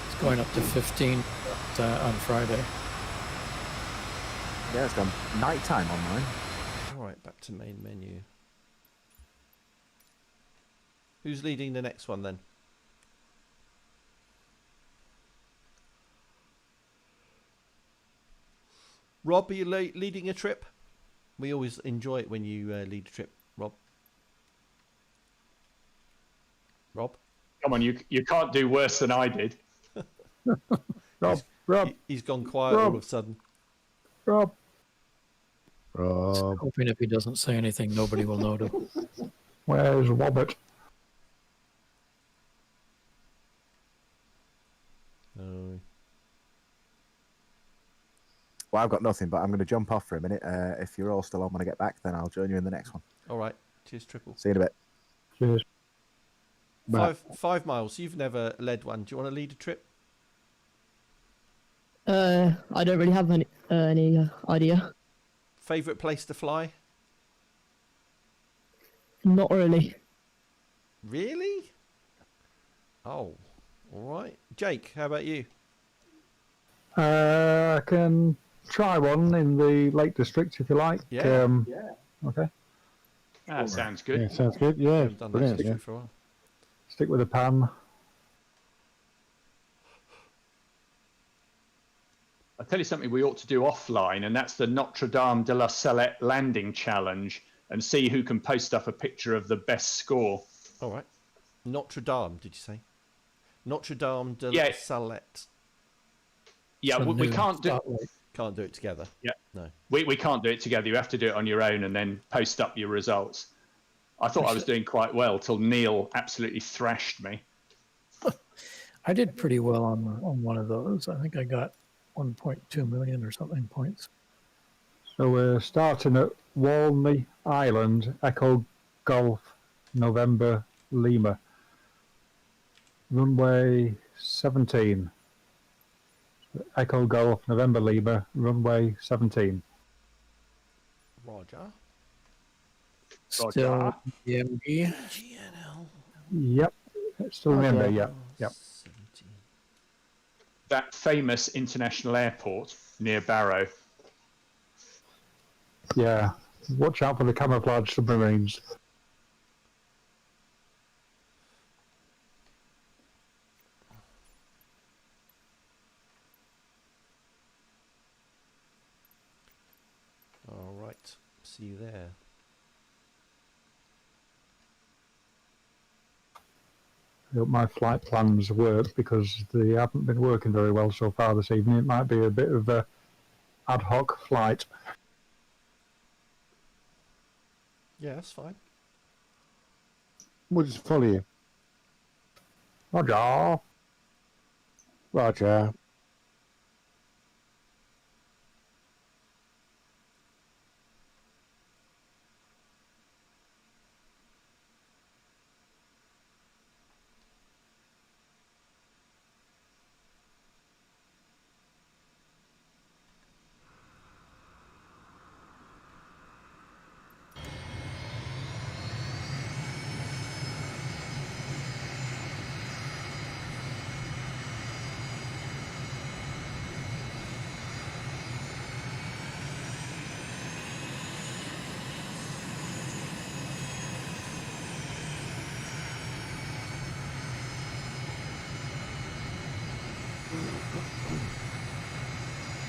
It's going up to 15 on Friday. Yeah, it's gone nighttime on mine. All right, back to main menu. Who's leading the next one then? Rob, are you leading a trip? We always enjoy it when you lead a trip, Rob. Rob? Come on, you can't do worse than I did. Rob, Rob, He's gone quiet all of a sudden. Rob. Hoping if he doesn't say anything, nobody will notice. Where's Robert? Oh. Well, I've got nothing, but I'm going to jump off for a minute. If you're all still on when I get back, then I'll join you in the next one. All right. Cheers, Triple. See you in a bit. Cheers. Bye. 5 miles. You've never led one. Do you want to lead a trip? I don't really have any idea. Favourite place to fly? Not really. Really? Oh, all right. Jake, how about you? I can try one in the Lake District if you like. Yeah. Okay. That sounds good. Yeah, sounds good. Yeah, I've done brilliant. that Yeah. for a while. Stick with the pan. I'll tell you something we ought to do offline, and that's the Notre Dame de la Salette landing challenge, and see who can post up a picture of the best score. All right. Notre Dame, did you say? Notre Dame de Yeah. la Salette. Yeah, Some we new can't do. spotlight. Can't do it together. Yeah. No. We can't do it together. You have to do it on your own and then post up your results. I thought I was doing quite well till Neil absolutely thrashed me. I did pretty well on one of those. I think I got 1.2 million or something points. So we're starting at Walney Island, Echo Golf, November, Lima. Runway 17. Echo Golf, November, Lima, runway 17. Roger. Still DMG. GNL. Yep, it's still in there, yep. 17. That famous international airport near Barrow. Yeah, watch out for the camouflage submarines. All right. See you there. I hope my flight plans work because they haven't been working very well so far this evening. It might be a bit of a ad hoc flight. Yeah, that's fine. We'll just follow you. Roger. Roger.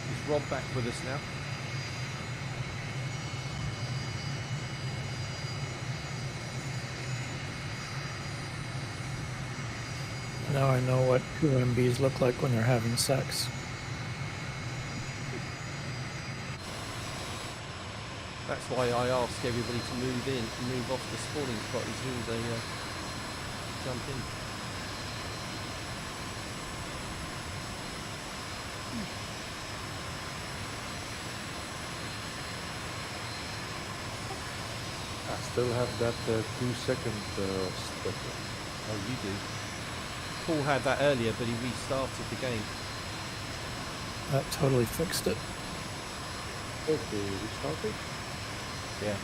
Is Rob back with us now? Now I know what 2 MBs look like when they're having sex. That's why I ask everybody to move off the spawning spot as soon as they jump in. I still have that 2-second stuff. Oh, you do. Paul had that earlier, but he restarted the game. That totally fixed it. Okay, we started. Yeah.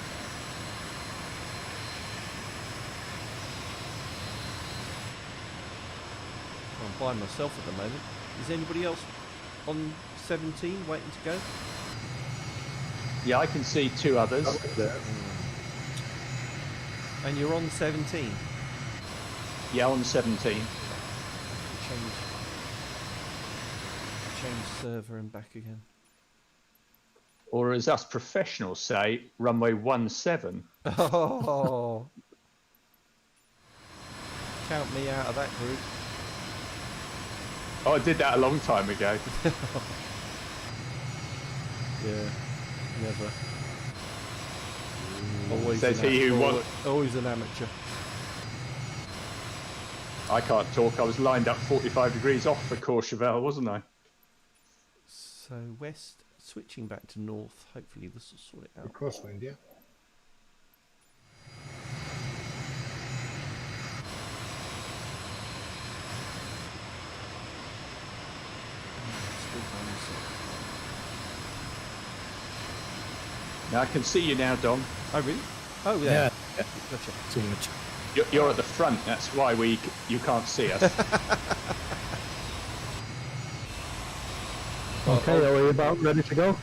I'm by myself at the moment. Is anybody else on 17 waiting to go? Yeah, I can see 2 others. And you're on 17. Yeah, on 17. Change server and back again. Or as us professionals say, runway 17. Oh, count me out of that group. Oh, I did that a long time ago. Yeah, never. Always Says an he who won. always an amateur. I can't talk. I was lined up 45 degrees off for Courchevel, wasn't I? So west switching back to north. Hopefully this will sort it out. Crosswind, yeah? Now I can see you now, Dom. Oh really? Oh yeah. Yeah. Gotcha. See what You're at the front. That's why you can't see us. Okay, are we about ready to go? I'll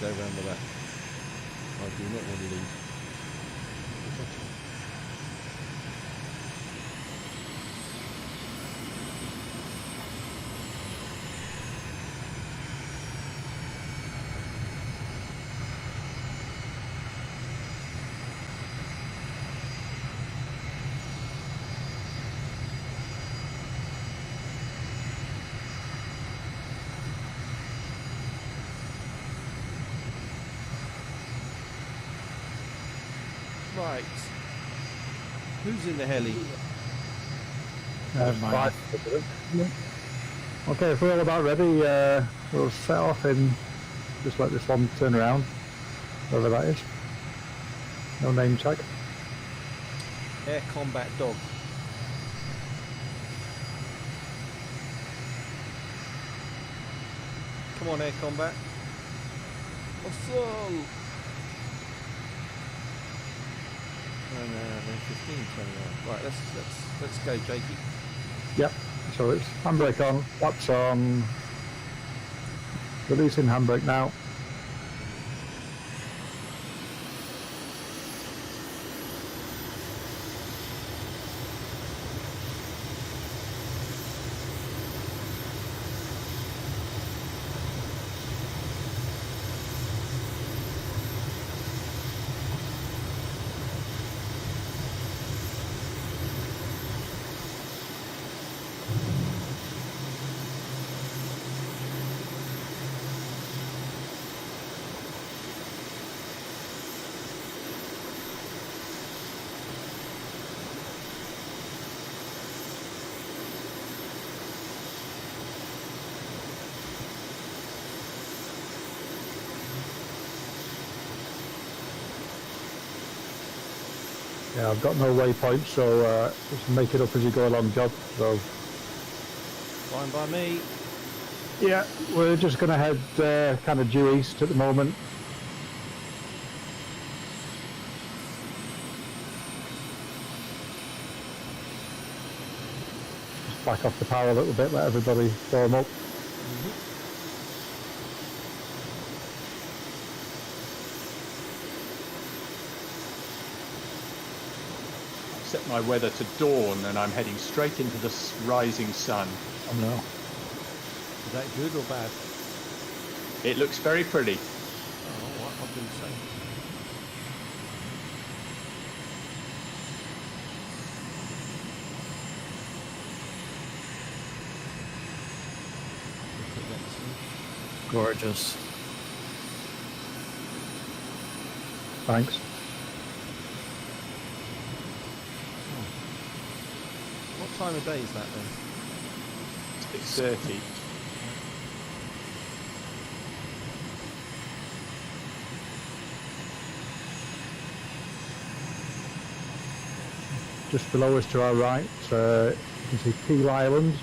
go around the back. I do not want to lose. Right. Who's in the heli? Right. Okay, if we're all about ready, we'll set off and just let this one turn around, whoever that is. No name tag. Air combat dog. Come on, air combat. Awesome. And then 15, 21. Right, let's go, Jakey. Yep. So it's handbrake on, flaps on, releasing handbrake now. Yeah, I've got no waypoint, so just make it up as you go along, Job. So Fine by me. yeah, we're just going to head kind of due east at the moment. Just back off the power a little bit, let everybody form up. Set my weather to dawn and I'm heading straight into the rising sun. Oh no. Is that good or bad? It looks very pretty. Oh, all right, I'll do the same. Gorgeous. Thanks. What time of day is that then? 6:30. Just below us to our right, you can see Peel Island.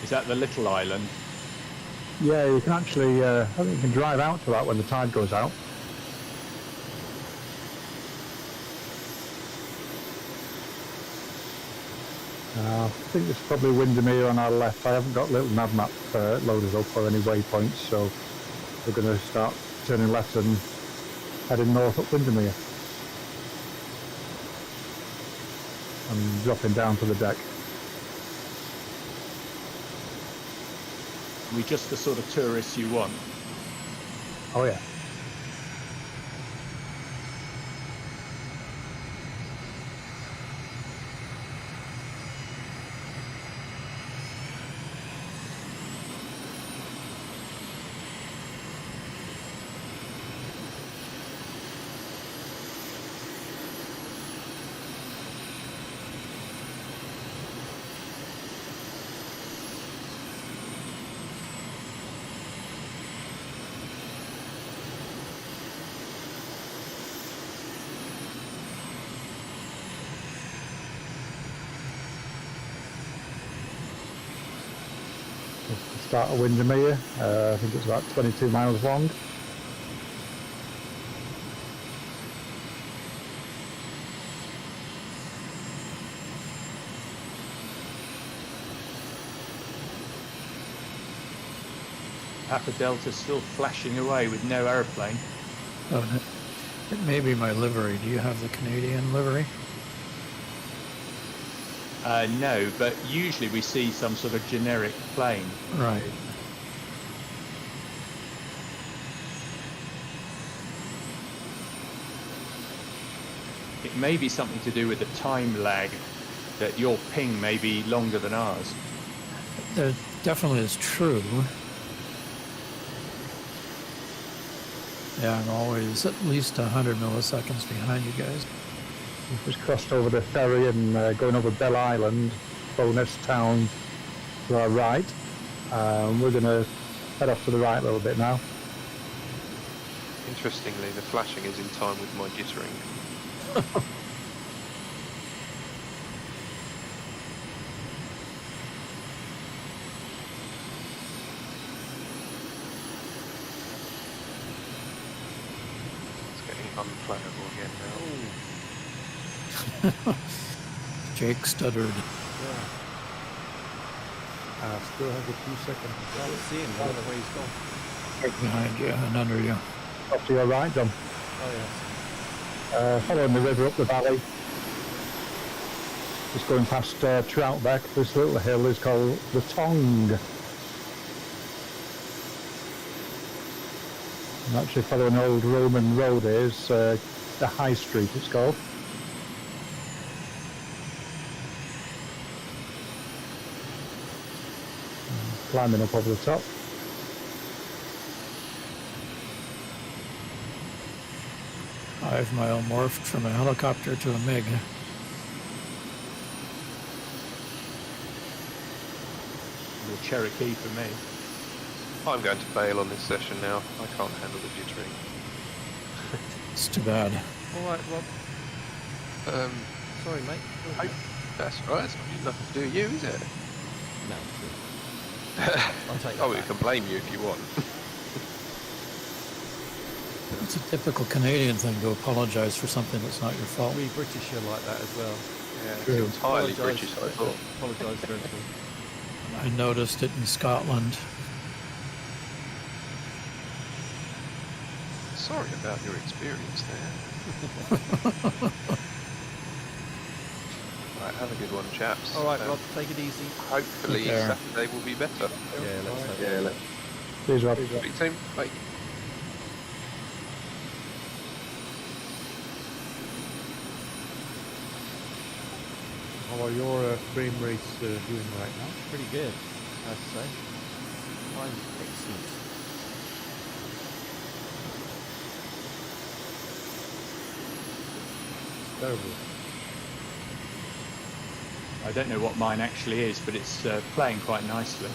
Is that the little island? Yeah, you can actually, I think you can drive out to that when the tide goes out. I think there's probably Windermere on our left. I haven't got little nav map loaded up or any waypoints, so we're going to start turning left and heading north up Windermere. And dropping down to the deck. We just the sort of tourists you want. Oh yeah. the start of Windermere. I think it's about 22 miles long. Papa Delta still flashing away with no aeroplane. Oh, it may be my livery. Do you have the Canadian livery? No, but usually we see some sort of generic plane. Right. It may be something to do with the time lag, that your ping may be longer than ours. That definitely is true. Yeah, I'm always at least 100 milliseconds behind you guys. We've just crossed over the ferry and going over Bell Island, Bowness Town to our right. We're going to head off to the right a little bit now. Interestingly, the flashing is in time with my jittering. It's getting unplayable again now. Jake stuttered. Yeah. Still have a few seconds. I was seeing him. I don't know where he's gone. Right behind you and under you. Off to your right, John. Oh, yes. Following the river up the valley. Just going past Troutbeck. This little hill is called the Tong. And actually following an old Roman road is the High Street, it's called. Climbing up over the top. I've morphed from a helicopter to a MiG. The Cherokee for me. I'm going to bail on this session now. I can't handle the jittering. It's too bad. All right, Rob. Sorry, mate. That's right. It's nothing to do with you, is it? No. I'll take Oh, that we back. can blame you if you want. It's a typical Canadian thing to apologize for something that's not your fault. We British are like that as well. Yeah, it's True. entirely Apologise British, I for- thought. Apologise for everything. I noticed it in Scotland. Sorry about your experience there. Right, have a good one, chaps. All right, Rob, take it easy. Hopefully Take care. Saturday will be better. Yeah, let's hope. Yeah, let's Cheers, Rob. speak soon. Bye. How are your frame rates doing right now? Pretty good, I have to say. Mine's excellent. Terrible. I don't know what mine actually is, but it's playing quite nicely.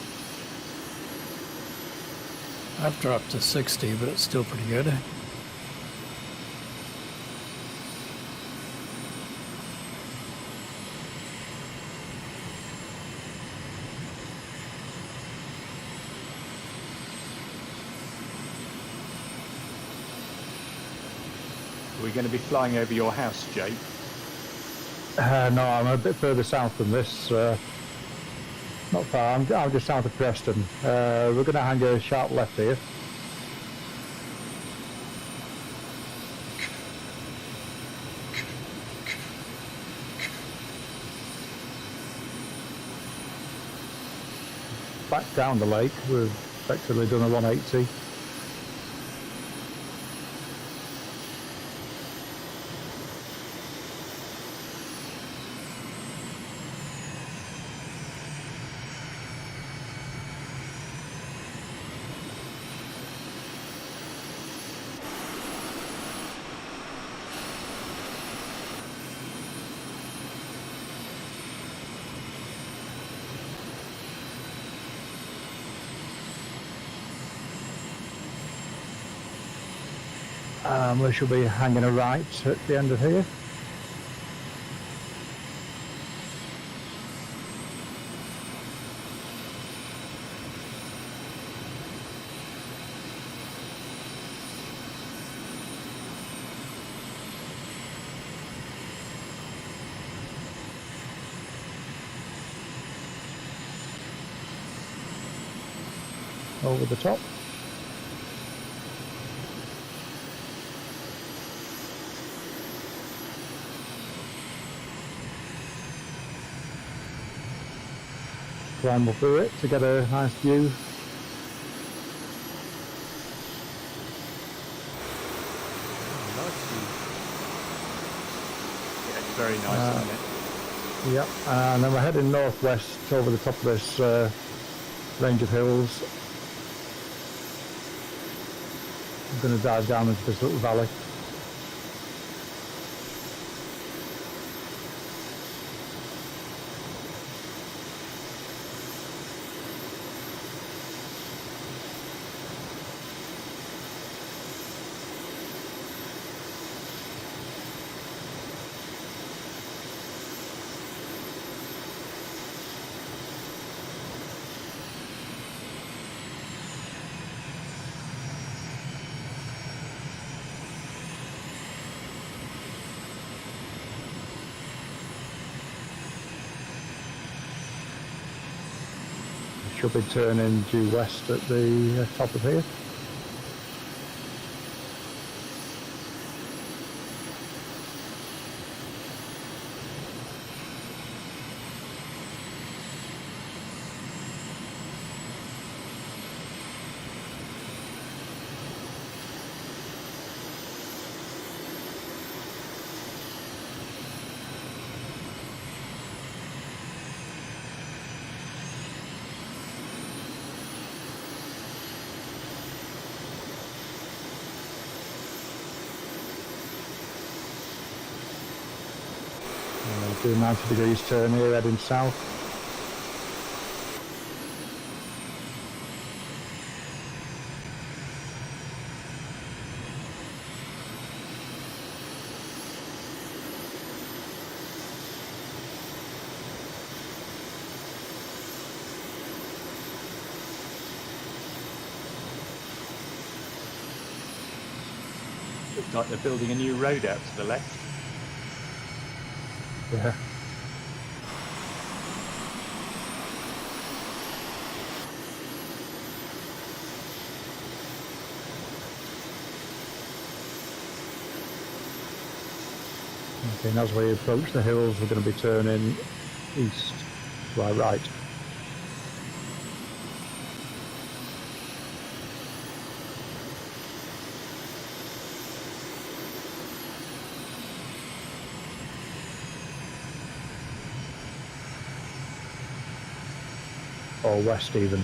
I've dropped to 60, but it's still pretty good. Are we going to be flying over your house, Jake? No, I'm a bit further south than this. Not far. I'm just south of Preston. We're going to hang a sharp left here. Back down the lake. We've effectively done a 180. We shall be hanging a right at the end of here. over the top. Climb up through it to get a nice view. Yeah, it's very nice, isn't it? Yep, and then we're heading northwest over the top of this range of hills. I'm going to dive down into this little valley. Should be turning due west at the top of here. Do a 90 degrees turn here, heading south. Looks like they're building a new road out to the left. Yeah. Okay, and as we approach the hills, we're going to be turning east to our right. Or west even.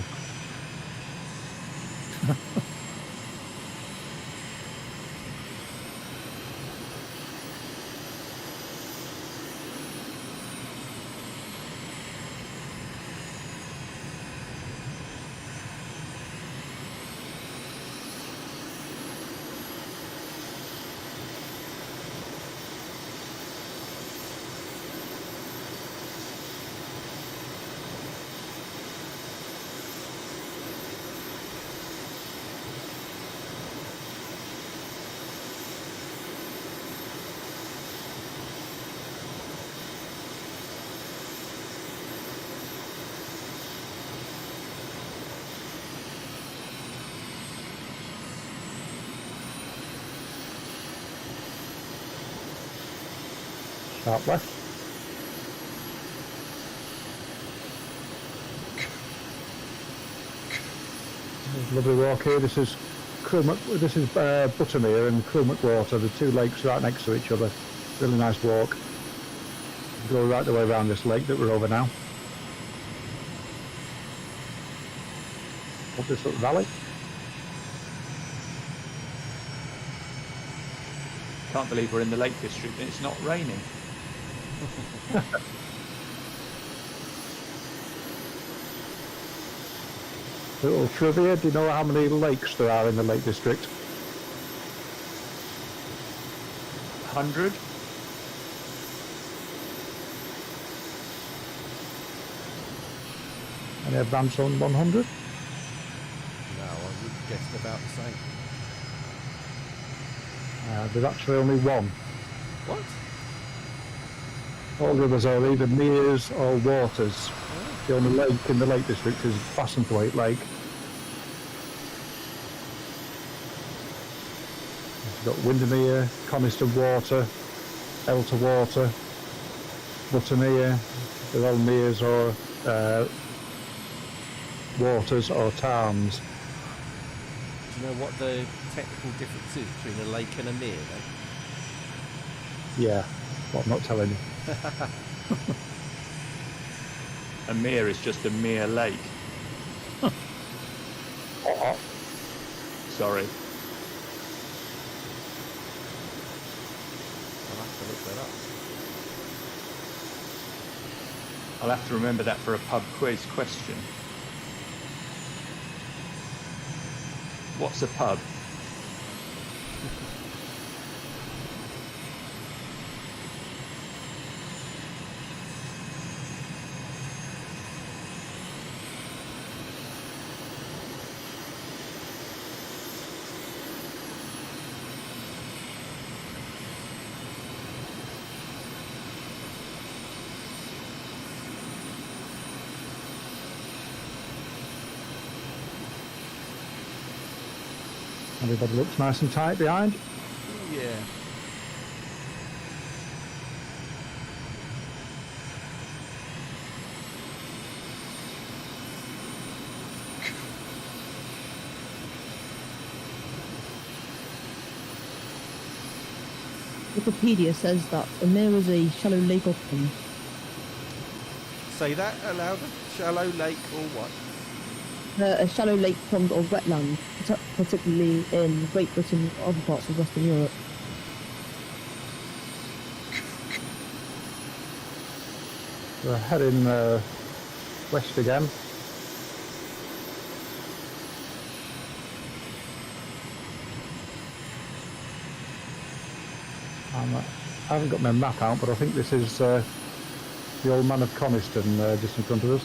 Sharp left. There's a lovely walk here. This is Buttermere and Crummock Water, the two lakes right next to each other. Really nice walk. Go right the way around this lake that we're over now. Up this little valley. Can't believe we're in the Lake District and it's not raining. Little trivia, do you know how many lakes there are in the Lake District? 100? Any advance on 100? No, I would have guessed about the same. There's actually only one. What? All the others are either meres or waters. The only lake in the Lake District is Bassenthwaite Lake. You've got Windermere, Coniston Water, Elter Water, Buttermere, they're all meres or waters or tarns. Do you know what the technical difference is between a lake and a mere then? Yeah, well, I'm not telling you. A mere is just a mere lake. Sorry. I'll have to look that up. I'll have to remember that for a pub quiz question. What's a pub? Everybody looks nice and tight behind. Yeah. Wikipedia says that a mere is a shallow lake or pond. Say that aloud. Shallow lake or what? A shallow lake, pond or wetland, particularly in Great Britain or other parts of Western Europe. We're heading west again. I haven't got my map out, but I think this is the old man of Coniston just in front of us.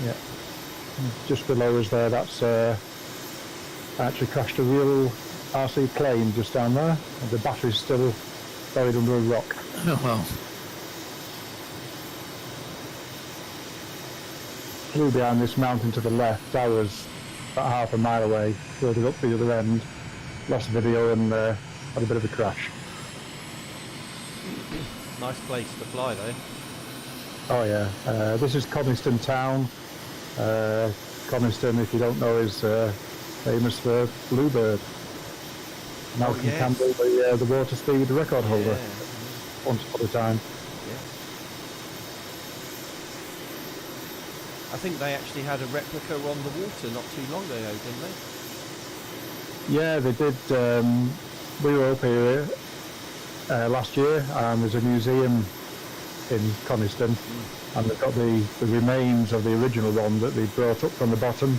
Yeah, just below us there, that's actually crashed a real RC plane just down there, and the battery's still buried under a rock. Oh, well. Flew behind this mountain to the left. I was about half a mile away, further up the other end, lost video and had a bit of a crash. Nice place to fly though. Oh yeah, this is Coniston town. Coniston, if you don't know, is famous for Bluebird. Malcolm yes. Campbell, the water speed record holder, once upon a time. Yeah. I think they actually had a replica on the water not too long ago, didn't they? Yeah, they did. We were up here last year, and there's a museum in Coniston, and they've got the remains of the original one that they brought up from the bottom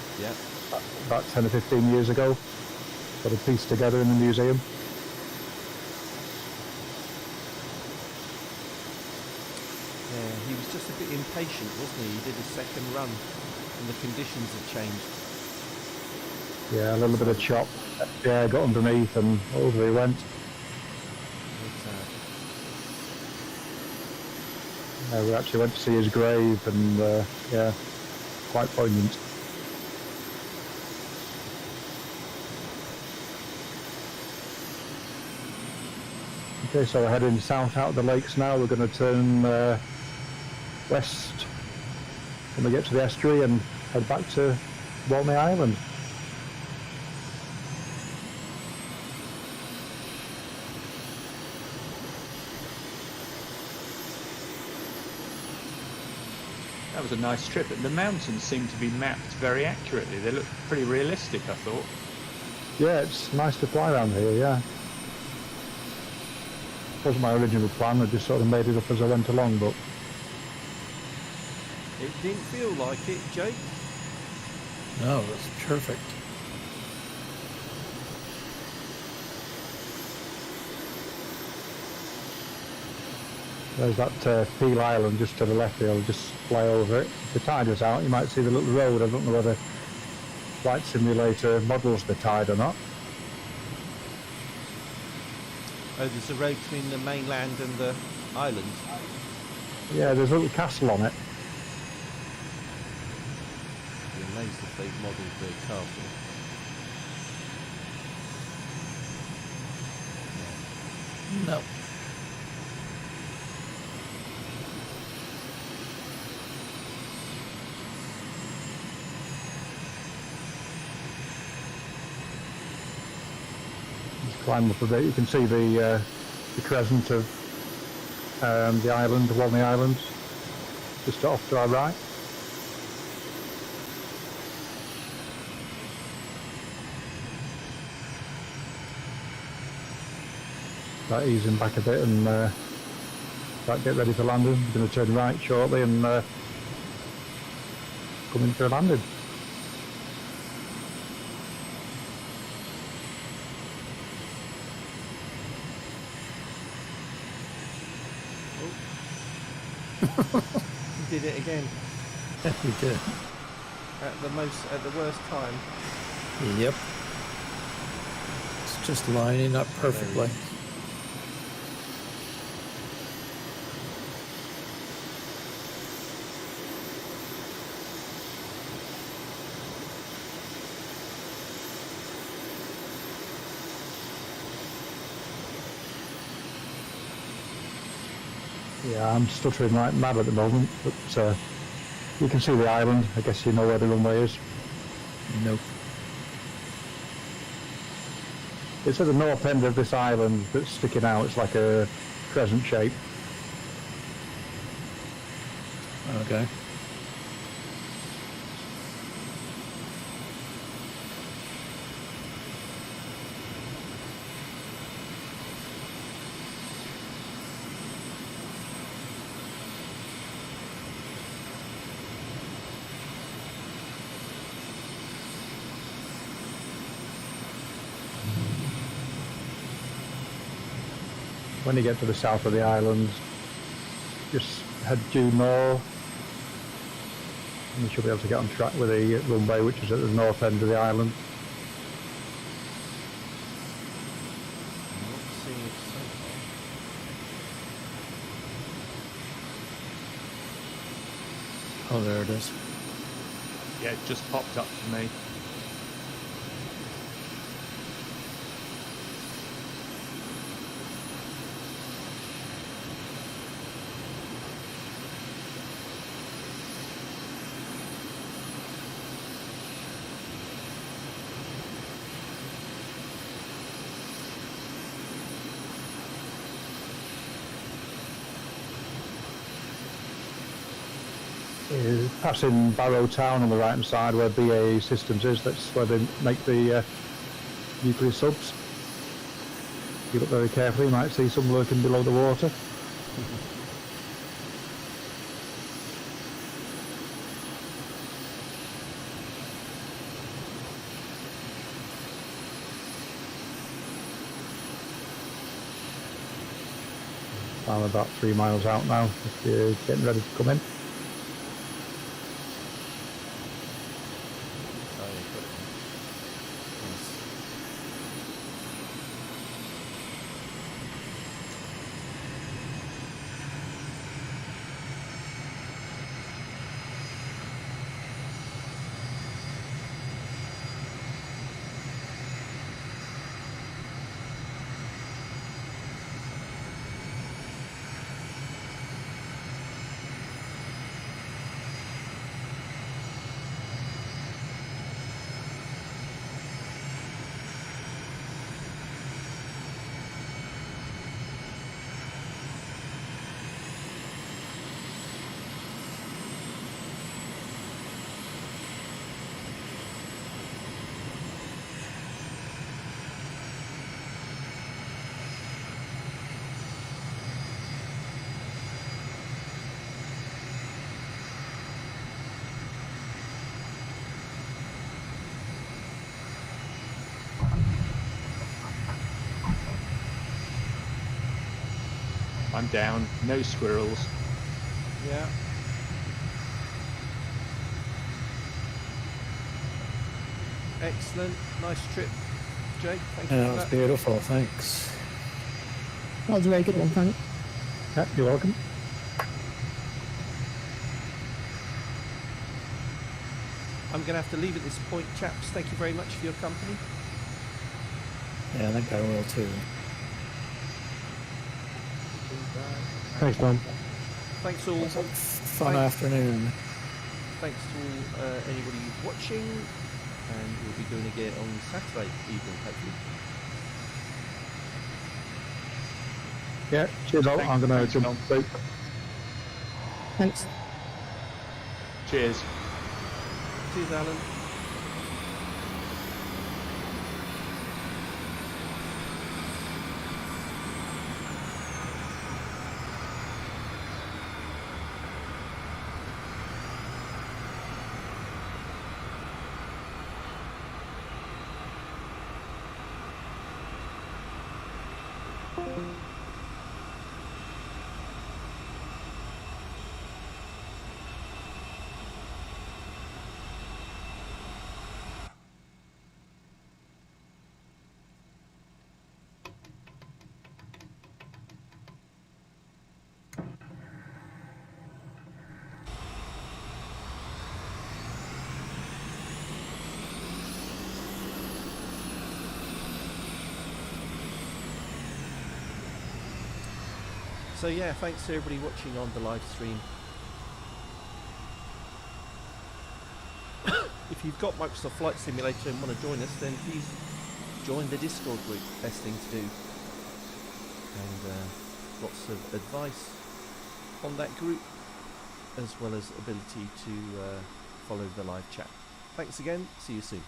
about 10 or 15 years ago. Got it pieced together in the museum. Yeah, he was just a bit impatient, wasn't he? He did his second run, and the conditions had changed. Yeah, a little bit of chop. Yeah, got underneath and over he went. We actually went to see his grave, and yeah, quite poignant. Okay, so we're heading south out of the lakes now. We're going to turn west when we get to the estuary and head back to Walney Island. That was a nice trip. The mountains seem to be mapped very accurately. They look pretty realistic, I thought. Yeah, it's nice to fly around here, yeah. Wasn't my original plan, I just sort of made it up as I went along, but... It didn't feel like it, Jake. No, it was perfect. There's that Peel Island just to the left here. I'll just fly over it. If the tide is out, you might see the little road. I don't know whether flight simulator models they tied or not. Oh, there's a road between the mainland and the island. Yeah, there's a little castle on it. Be amazed if they've modelled the castle. No. Just climb up a bit. You can see the crescent of the island, Walney Islands, just off to our right. Right, easing back a bit and right, get ready for landing. We're going to turn right shortly and come in for a landing. You did it again We did. at the worst time. Yep. It's just lining up perfectly. Yeah, I'm stuttering like mad at the moment, but you can see the island. I guess you know where the runway is. Nope. It's at the north end of this island that's sticking out. It's like a crescent shape. Okay. When you get to the south of the island, just head due north, and you should be able to get on track with the runway, which is at the north end of the island. I'm not seeing it so far. Oh, there it is. Yeah, it just popped up for me. Passing Barrow Town on the right hand side where BAE Systems is. That's where they make the nuclear subs. If you look very carefully, you might see some lurking below the water. I'm about 3 miles out now if you're getting ready to come in. Oh, yeah, got it. Nice. I'm down. No squirrels. Yeah. Excellent. Nice trip, Jake. Thank you Yeah, for it was that. beautiful. Thanks. That was a very good one, Frank. Yeah, you're welcome. I'm going to have to leave at this point, chaps. Thank you very much for your company. Yeah, I think I will too. Thanks, Tom. Thanks all. Fun Bye. afternoon. Thanks to all anybody who's watching, and we'll be doing again on Saturday evening, hopefully. Yeah, cheers all. Thanks, I'm going to thanks, jump Tom. sleep. Thanks. Cheers. Cheers, Alan. So yeah, thanks to everybody watching on the live stream. If you've got Microsoft Flight Simulator and want to join us, then please join the Discord group. Best thing to do. And lots of advice on that group, as well as ability to follow the live chat. Thanks again. See you soon.